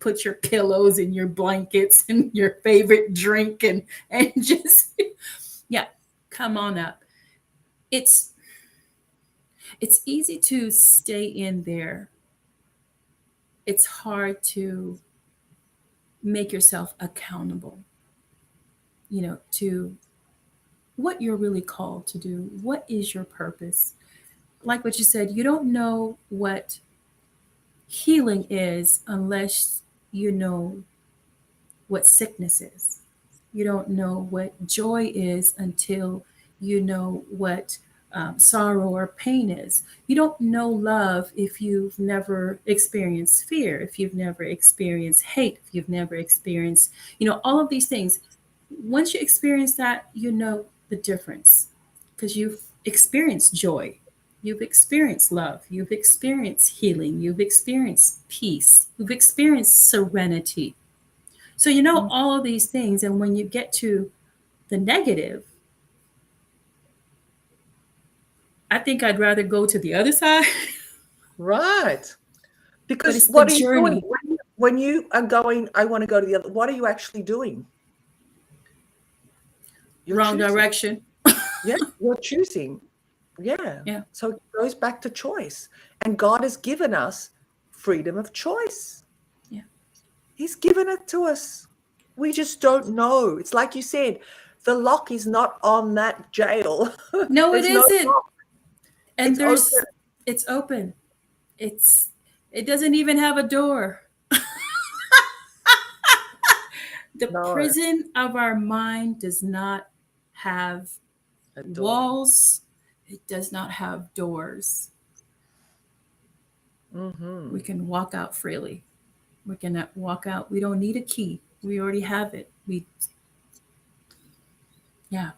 put your pillows and your blankets and your favorite drink and just yeah, come on up. It's it's easy to stay in there. It's hard to make yourself accountable, to what you're really called to do. What is your purpose? Like what you said, you don't know what healing is unless you know what sickness is. You don't know what joy is until you know what sorrow or pain is. You don't know love if you've never experienced fear, if you've never experienced hate, if you've never experienced, all of these things. Once you experience that, you know the difference because you've experienced joy. You've experienced love. You've experienced healing. You've experienced peace. You've experienced serenity. So you know Mm. all of these things, and when you get to the negative, I think I'd rather go to the other side. Right. But Because it's the what are you doing journey, when you are going, I want to go to the other, what are you actually doing? You're wrong choosing. direction. Yeah, you're choosing. Yeah. Yeah, So it goes back to choice. And God has given us freedom of choice. yeah. He's given it to us. We just don't know. It's like you said, the lock is not on that jail. No, it There's no isn't. lock. And It's open. it's open. It's it doesn't even have a door. The No, prison of our mind does not have a door. walls. It does not have doors. Mm-hmm. We can walk out freely. We can walk out. We don't need a key. We already have it. We yeah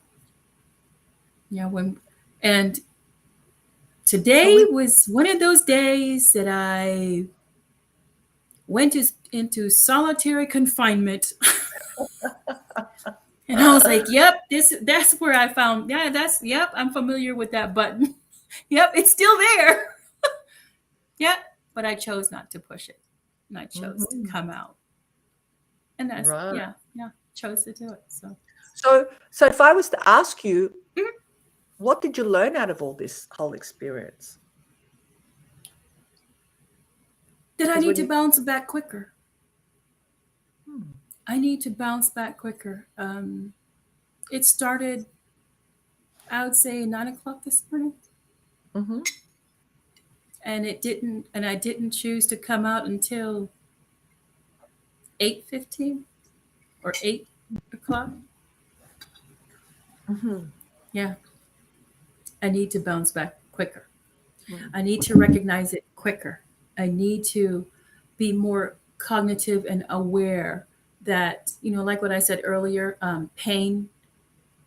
yeah when and So today we was one of those days that I into solitary confinement. And I was like, "Yep, that's where I found. Yeah, that's yep. I'm familiar with that button. Yep, it's still there. Yep." But I chose not to push it, and I chose to Mhm. come out. And that's Right. yeah, chose to do it. So So if I was to ask you, mhm. what did you learn out of all this whole experience? That I Because need when to you, bounce back quicker. hmm, I need to bounce back quicker. It started, I would say, 9 o'clock this morning, hmm, and it didn't, and I didn't choose to come out until 8:15 or 8 o'clock. hmm, Yeah, I need to bounce back quicker. hmm, I need to recognize it quicker. I need to be more cognitive and aware that, like what I said earlier, pain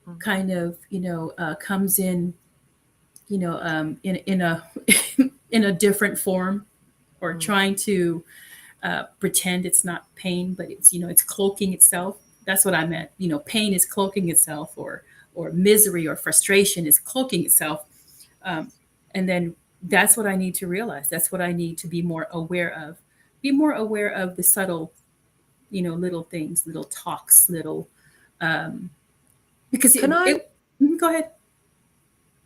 hmm, kind of, comes in, in a in a different form, or hmm, trying to pretend it's not pain, but it's cloaking itself. That's what I meant. Pain is cloaking itself, or misery or frustration is cloaking itself. Um, and then that's what I need to realize. That's what I need to be more aware of. Be more aware of the subtle, little things, little talks, little um, because can I? go ahead.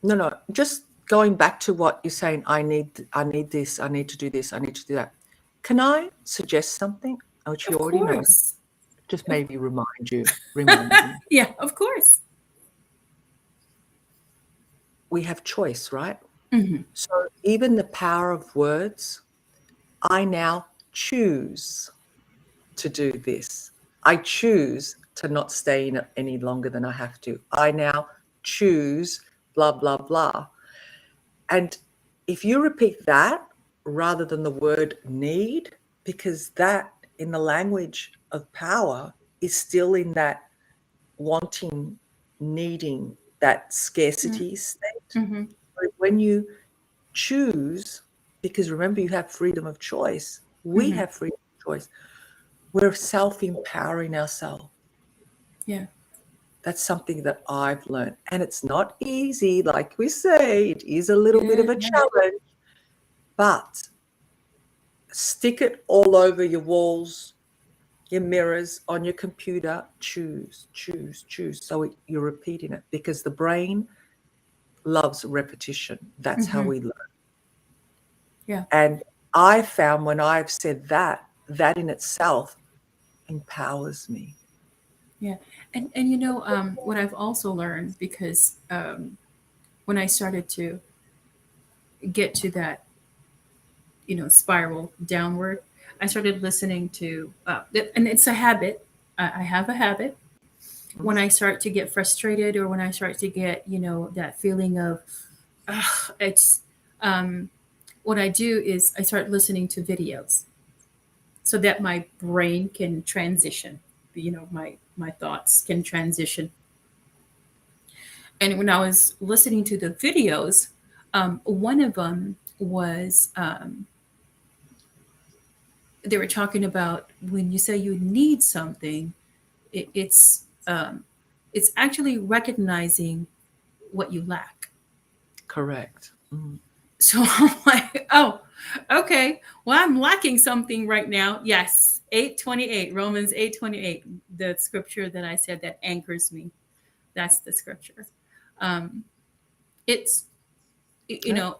No, no. Just going back to what you're saying. I need this. I need to do this. I need to do that. Can I suggest something, which you Of already know? course. Just Of, maybe remind you. Remind you. yeah, of course. We have choice, right? Hmm. So even the power of words. I now choose to do this. I choose to not stay in it any longer than I have to. I now choose blah, blah, blah. And if you repeat that rather than the word need, because that in the language of power is still in that wanting, needing, that scarcity state. Hmm. But when you choose, because remember, you have freedom of choice, we Hmm. have freedom of choice. We're self-empowering ourselves. Yeah. That's something that I've learned. And it's not easy, like we say, it is a little bit Yeah. of a Yeah. challenge, but stick it all over your walls, your mirrors, on your computer. Choose, choose, choose. So you're repeating it because the brain loves repetition. That's how Hmm. we learn. Yeah. And I found when I've said that, that in itself empowers me. Yeah. And what I've also learned, because when I started to get to that, spiral downward, I started listening to, and it's a habit. I have a habit. When I start to get frustrated, or when I start to get, that feeling of, it's, um, what I do is I start listening to videos so that my brain can transition. My thoughts can transition. And when I was listening to the videos, one of them was, they were talking about when you say you need something, it's it's actually recognizing what you lack. Correct. Mm. So I'm like, oh, okay. Well, I'm lacking something right now. Yes, 8:28, Romans 8:28, the scripture that I said that anchors me. That's the scripture. Um, it's you Yeah. know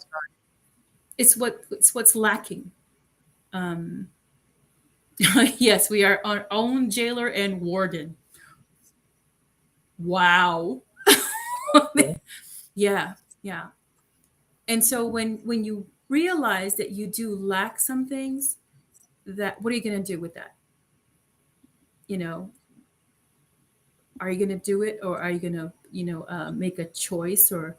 it's what's lacking. Um, yes, we are our own jailer and warden. Wow. Yeah. Yeah, yeah. And so when you realize that you do lack some things, that what are you going to do with that? You know, are you going to do it, or are you going to make a choice, or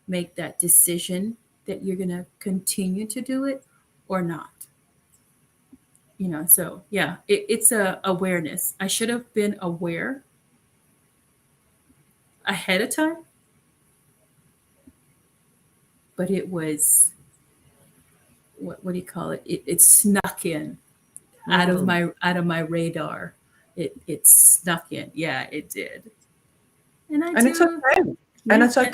make that decision that you're going to continue to do it, or not. So yeah, it's a awareness. I should have been aware ahead of time, but it was, what do you call it? It snuck in Mm. out of my radar. It snuck in. Yeah, it did. And I And it's do. okay. And Yeah. it's okay.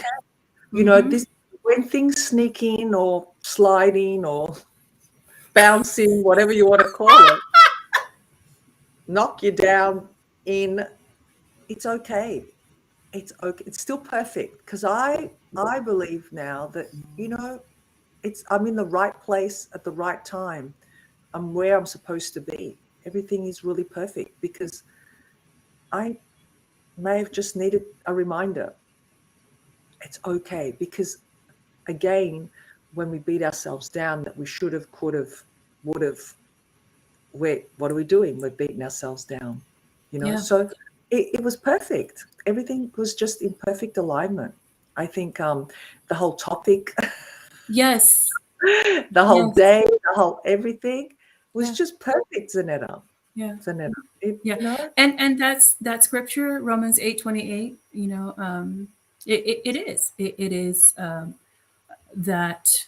Mm-hmm. This when things sneak in or sliding or bouncing, whatever you want to call it, knock you down in, it's okay. It's okay. It's still perfect because I believe now that, it's I'm in the right place at the right time. I'm where I'm supposed to be. Everything is really perfect because I may have just needed a reminder. It's okay because, again, when we beat ourselves down that we should have, could have, would have, what are we doing? We're beating ourselves down, Yeah. So it was perfect. Everything was just in perfect alignment. I think the whole topic, Yes. the whole Yes. day, the whole everything was Yeah. just perfect, Zanetta. Yeah. Zanetta. It, Yeah. you know, And that's that scripture, Romans 8:28. It is. It is that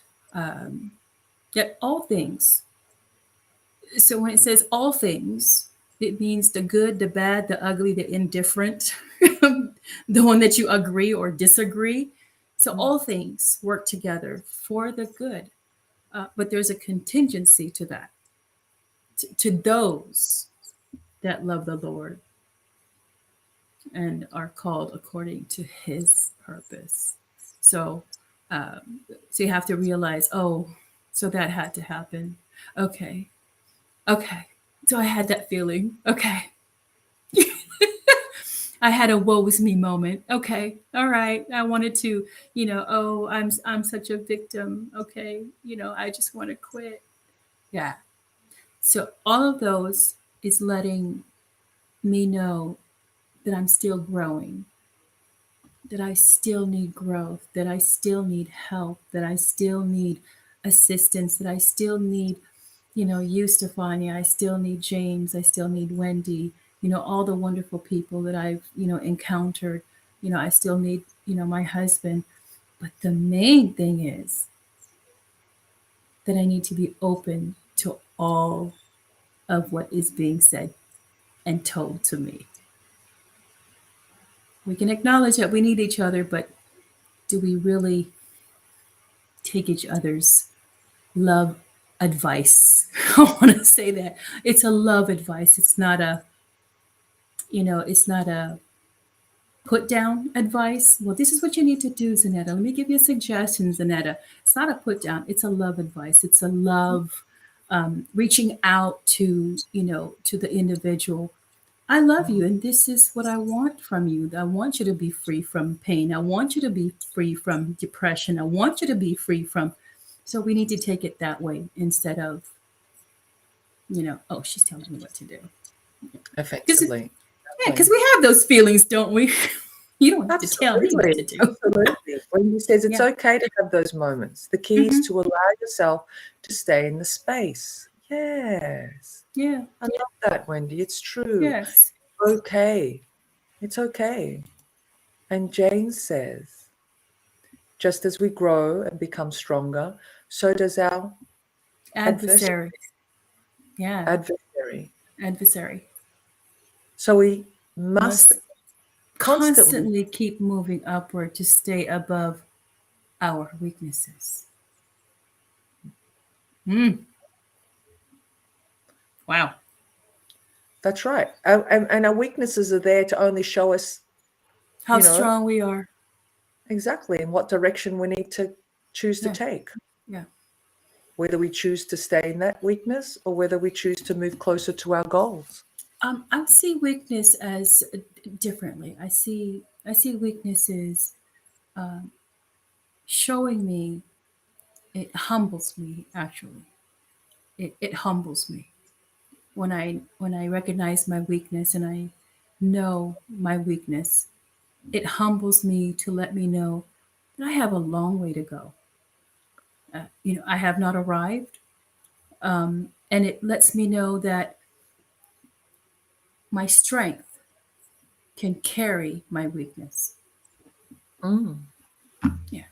that all things. So when it says all things, it means the good, the bad, the ugly, the indifferent, the one that you agree or disagree. So mm, all things work together for the good. But there's a contingency to that, to those that love the Lord and are called according to his purpose. So, so you have to realize, oh, so that had to happen. Okay. Okay. So I had that feeling. Okay. I had a woe is me moment. Okay. All right. I wanted to, oh, I'm such a victim. Okay. I just want to quit. Yeah. So all of those is letting me know that I'm still growing, that I still need growth, that I still need help, that I still need assistance, that I still need, you, Stefania, I still need James, I still need Wendy, all the wonderful people that I've, encountered. I still need, my husband. But the main thing is that I need to be open to all of what is being said and told to me. We can acknowledge that we need each other, but do we really take each other's love advice? I want to say that it's a love advice. It's not a put down advice. Well, this is what you need to do, Zanetta. Let me give you a suggestion, Zanetta. It's not a put down. It's a love advice. It's a love, reaching out to the individual. I love mm, you, and this is what I want from you. I want you to be free from pain. I want you to be free from depression. I want you to be free from. So we need to take it that way instead of, oh, she's telling me what to do. Because effectively. yeah, Exactly. because we have those feelings, don't we? You don't have to tell me what Absolutely. to do. Absolutely. When he says it's Yeah. okay to have those moments, the key is Hmm. to allow yourself to stay in the space. Yes. Yeah. I love that, Wendy. It's true. Yes. Okay. It's okay. And Jane says, just as we grow and become stronger, so does our adversary. Adversary. Yeah. adversary. Adversary So we must must constantly, constantly keep moving upward to stay above our weaknesses. Mm. Wow. that's right. And our weaknesses are there to only show us, How you know, strong we are. exactly in what direction we need to choose to Yeah. take. Yeah. Whether we choose to stay in that weakness or whether we choose to move closer to our goals. I see weakness as differently. I see weaknesses um, showing me. It humbles me. Actually, it humbles me when I recognize my weakness and I know my weakness. It humbles me to let me know that I have a long way to go. I have not arrived. And it lets me know that my strength can carry my weakness. Mm. Yeah.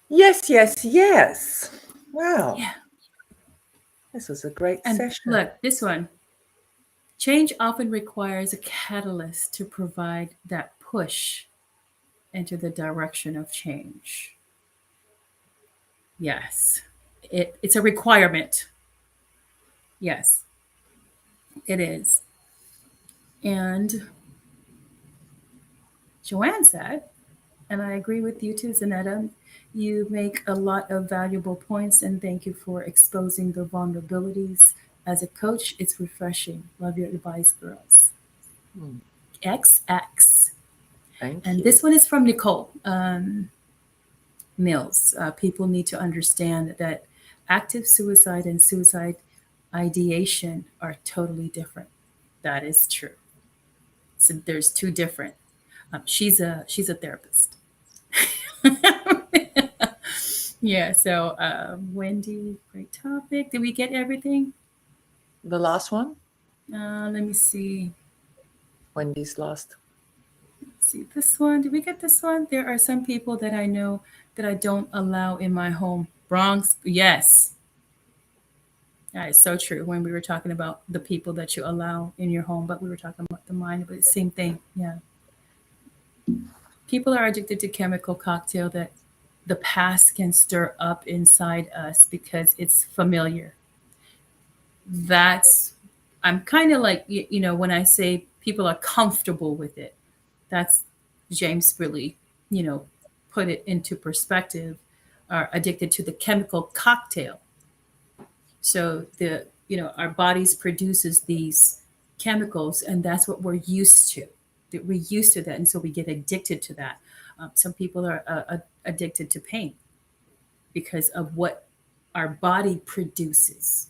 Yes, yes, yes. Wow. Yeah. This was a great And session. look, this one, change often requires a catalyst to provide that push into the direction of change. Yes. It's a requirement. Yes, it is. And Joanne said, and I agree with you too, Zanetta, you make a lot of valuable points, and thank you for exposing the vulnerabilities. As a coach, it's refreshing. Love your advice, girls. Mm. XX. Thank And you. this one is from Nicole Mills. People need to understand that active suicide and suicide ideation are totally different. That is true. So there's two different. She's a therapist. Yeah. So Wendy, great topic. Did we get everything? The last one, Let me see. Wendy's last. See this one. Did we get this one? There are some people that I know that I don't allow in my home. Bronx. Yes. That is so true. When we were talking about the people that you allow in your home, but we were talking about the mind, but same thing. Yeah. People are addicted to chemical cocktail that the past can stir up inside us because it's familiar. That's I'm kind of like when I say people are comfortable with it. That's James really you know put it into perspective. Are addicted to the chemical cocktail. So our bodies produces these chemicals, and that's what we're used to. That we're used to that, and so we get addicted to that. Some people are addicted to pain because of what our body produces.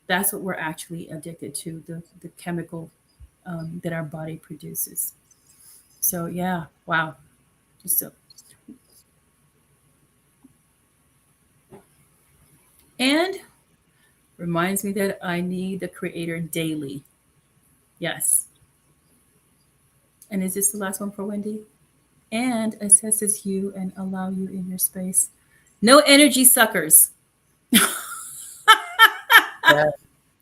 That's what we're actually addicted to, the chemical that our body produces. So yeah, wow. Just so, and reminds me that I need the creator daily. Yes. And is this the last one for Wendy? And assesses you and allow you in your space. No energy suckers. Yeah. We have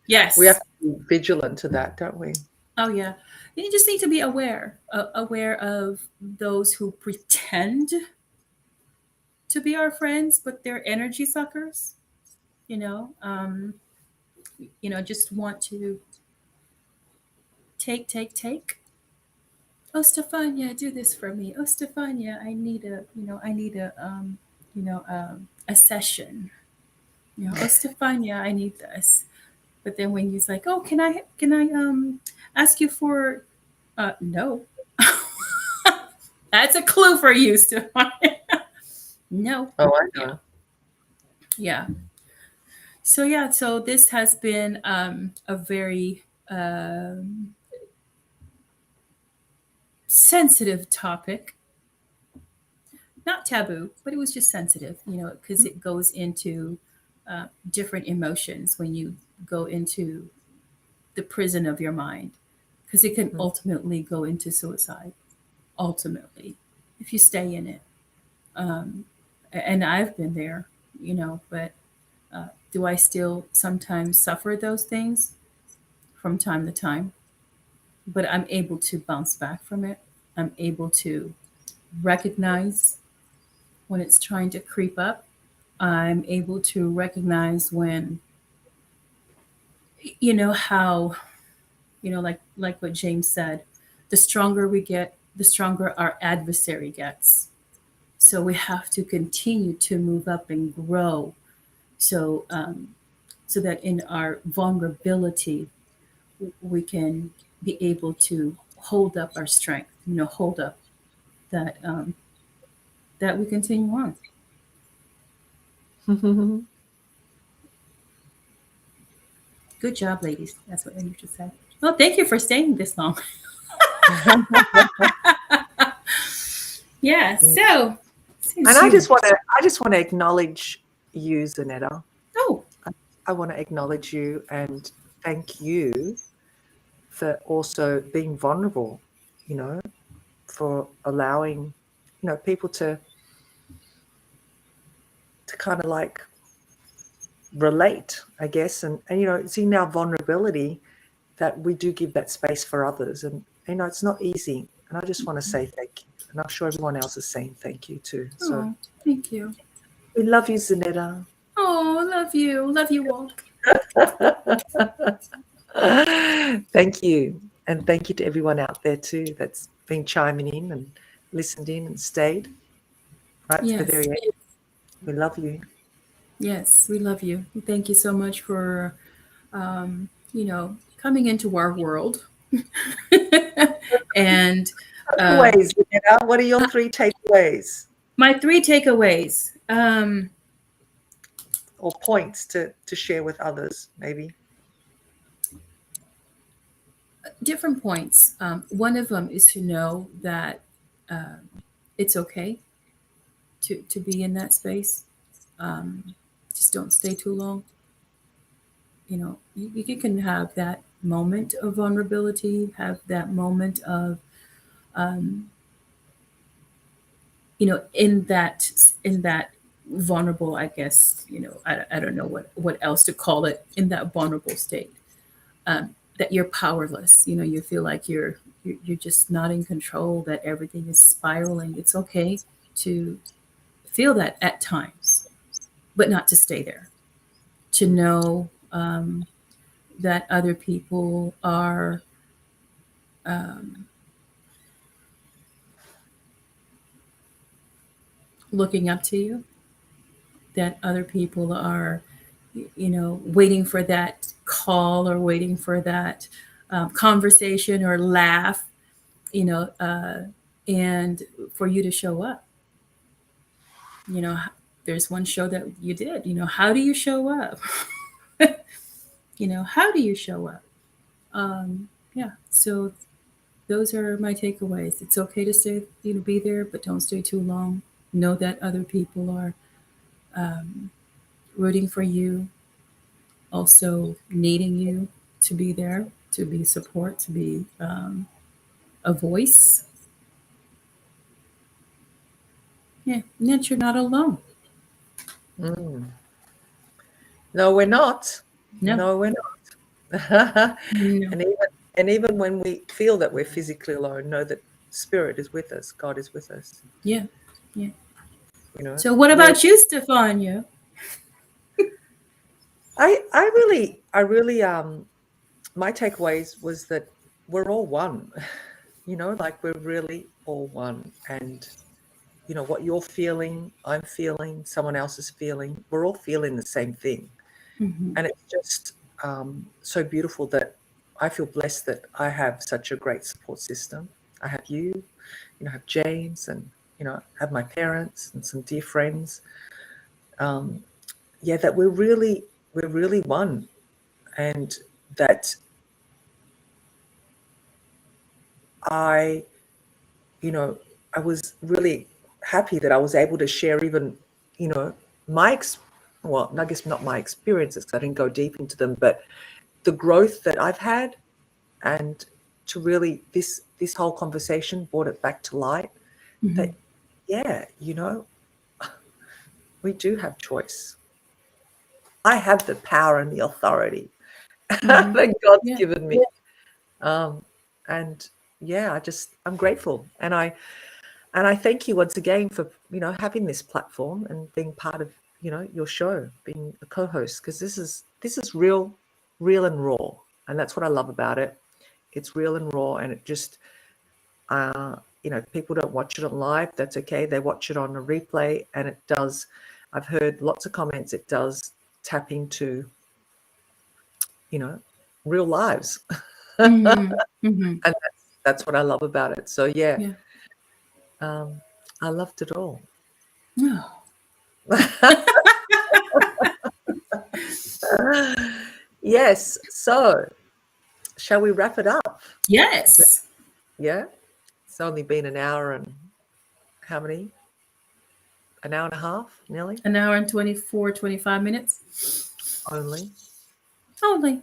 Yes. to be vigilant to that, don't we? Oh yeah. You just need to be aware of those who pretend to be our friends, but they're energy suckers. You know, just want to take. Oh, Stefania, do this for me. Oh, Stefania, I need a session. Oh, Stefania, I need this. But then when he's like, oh, can I ask you for no. That's a clue for you, Stefania. No. Oh, I Yeah. know. Yeah. So yeah, so this has been a very sensitive topic. Not taboo, but it was just sensitive, because it goes into different emotions when you go into the prison of your mind, because it can Mm. ultimately go into suicide. Ultimately, if you stay in it, um, and I've been there, but do I still sometimes suffer those things from time to time? But I'm able to bounce back from it. I'm able to recognize when it's trying to creep up. I'm able to recognize when, how, like what James said, the stronger we get, the stronger our adversary gets. So we have to continue to move up and grow. So, so that in our vulnerability, we can be able to hold up our strength. Hold up that we continue on. Good job, ladies. That's what Andrew just said. Well, thank you for staying this long. Yeah. Mm. So And since you, I just want to acknowledge. you, Zanetta. Oh, I want to acknowledge you and thank you for also being vulnerable, you know, for allowing, people to kind of like relate, I guess, and seeing our vulnerability that we do give that space for others, and it's not easy. And I just want to say thank you, and I'm sure everyone else is saying thank you too. So oh, thank you. we love you, Zanetta. Oh, love you. Love you all. Thank you. And thank you to everyone out there too that's been chiming in and listened in and stayed right to the Yes. very end. We love you. Yes, we love you. Thank you so much for, coming into our world. And um, Takeaways, Zanetta. What are your 3 takeaways my three takeaways. or points to share with others, maybe? Different points. One of them is to know that it's okay to be in that space. Um, just don't stay too long. You can have that moment of vulnerability, have that moment of, um, in that vulnerable, I guess, I don't know what else to call it, in that vulnerable state, that you're powerless. You feel like you're just not in control, that everything is spiraling. It's okay to feel that at times, but not to stay there. To know that other people are, um, looking up to you, that other people are, waiting for that call, or waiting for that conversation or laugh, and for you to show up. You know, there's one show that you did, how do you show up? How do you show up? Yeah, so those are my takeaways. It's okay to stay, be there, but don't stay too long. Know that other people are, um, rooting for you, also needing you to be there, to be support, to be, a voice. Yeah, and that you're not alone. Mm. No, we're not. No, No, we're not. no. and even and even when we feel that we're physically alone, know that Spirit is with us. God is with us. Yeah, yeah. You know, So, what we're. about you, Stefania? I really my takeaways was that we're all one. Like we're really all one, and what you're feeling, I'm feeling, someone else is feeling. We're all feeling the same thing, Hmm. and it's just so beautiful that I feel blessed that I have such a great support system. I have you, I have James, and have my parents and some dear friends. Um, yeah, that we're really one, and that I, you know, I was really happy that I was able to share even, you know, my well, I guess not my experiences because I didn't go deep into them, but the growth that I've had, and to really this whole conversation brought it back to light Hmm. that yeah, we do have choice. I have the power and the authority Hmm. that God's Yeah. given me. Um, and yeah, I'm grateful, and I thank you once again for having this platform and being part of your show, being a co-host, because this is real and raw, and that's what I love about it. It's real and raw, and it just people don't watch it on live. That's okay. They watch it on a replay, and it does. I've heard lots of comments. It does tap into you know real lives, and Hmm. Hmm. that's what I love about it. So yeah, Yeah. um, I loved it all. Oh. Yes. So, shall we wrap it up? Is it- Yes. Yeah. It's only been an hour and how many? An hour and a half, nearly, An hour and 24, 25 minutes. only. Only,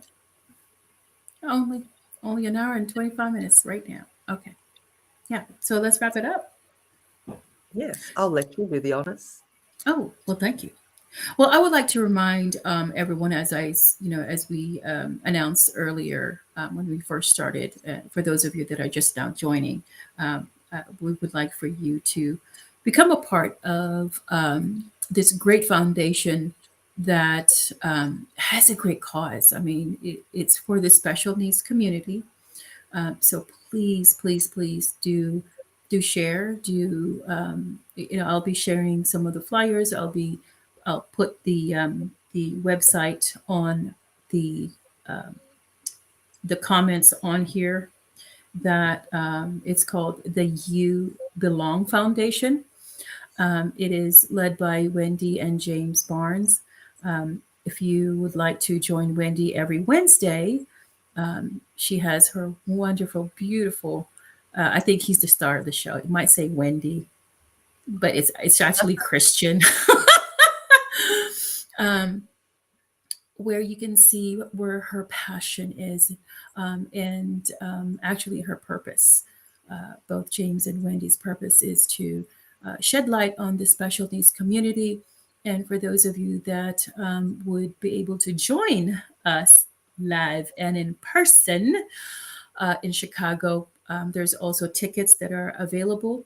only, only an hour and 25 minutes right now. Okay. Yeah. So let's wrap it up. Yes, I'll let you do the honors. Oh, well, thank you. Well, I would like to remind everyone, as as we announced earlier when we first started, for those of you that are just now joining, we would like for you to become a part of this great foundation that has a great cause. I mean, it's for the special needs community. So please, please, please do share. I'll be sharing some of the flyers. I'll put the website on the um, the comments on here. That it's called the You Belong Foundation. It is led by Wendy and James Barnes. If you would like to join Wendy every Wednesday, she has her wonderful, beautiful. I think he's the star of the show. You might say Wendy, but it's actually Christian. um, where you can see where her passion is, and actually her purpose. Both James and Wendy's purpose is to shed light on the special needs community. And for those of you that would be able to join us live and in person in Chicago, there's also tickets that are available.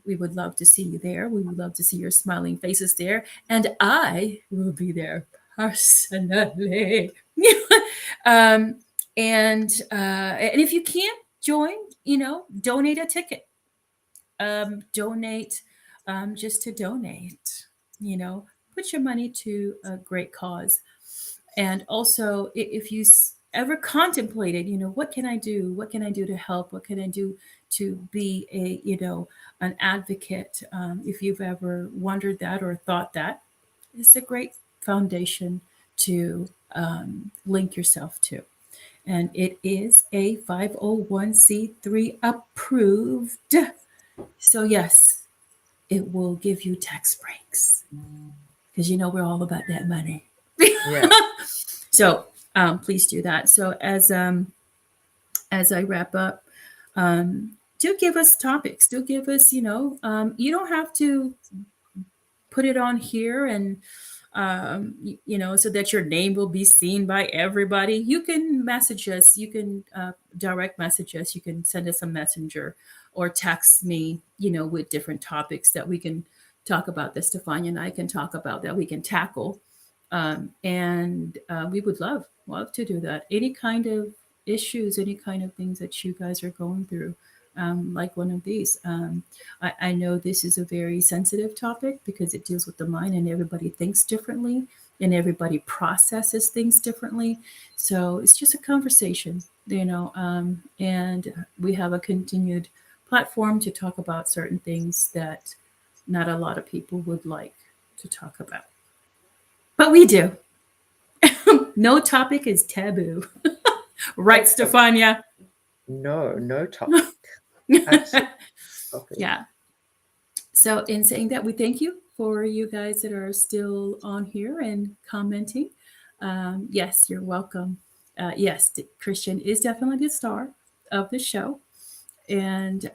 We would love to see you there. We would love to see your smiling faces there. And I will be there personally. um, and if you can't join, donate a ticket. Donate just to donate. You know, put your money to a great cause. And also, if you ever contemplated, what can I do? What can I do to help? What can I do to be an advocate? If you've ever wondered that or thought that, it's a great foundation to link yourself to. And it is a 501c3 approved. So, yes, it will give you tax breaks because we're all about that money. Yeah. So, please do that. So, as I wrap up, do give us topics. Do give us, you don't have to put it on here and so that your name will be seen by everybody. You can message us. You can direct message us. You can send us a messenger or text me, with different topics that we can talk about, that Stefania and I can talk about, that we can tackle. And we would love to do that. Any kind of issues, any kind of things that you guys are going through, like one of these. I know this is a very sensitive topic because it deals with the mind, and everybody thinks differently and everybody processes things differently. So it's just a conversation, and we have a continued platform to talk about certain things that not a lot of people would like to talk about. But we do. No topic is taboo. Right, Excellent. Stefania? No, no topic. Absolutely topic. Yeah. So, in saying that, we thank you for you guys that are still on here and commenting. Yes, you're welcome. Yes, Christian is definitely the star of the show. And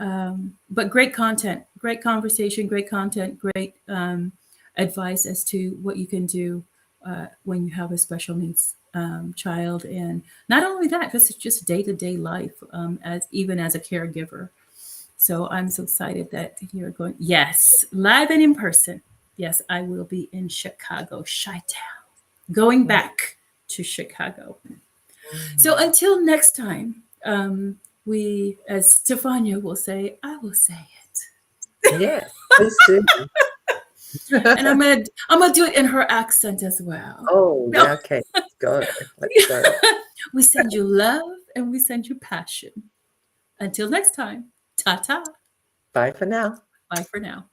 but great content, great conversation, great content, great advice as to what you can do when you have a special needs child. And not only that, this is just day-to-day life, as even as a caregiver. So I'm so excited that you're going. Yes, live and in person. Yes, I will be in Chicago, Chi-Town, going back to Chicago. So Mm. until next time, we, as Stefania will say, I will say Yes, please do. it, and I'm gonna do it in her accent as well. Oh, No, yeah, okay. Let's go. Let's go. we send you love and we send you passion. Until next time, ta ta. Bye for now. Bye for now.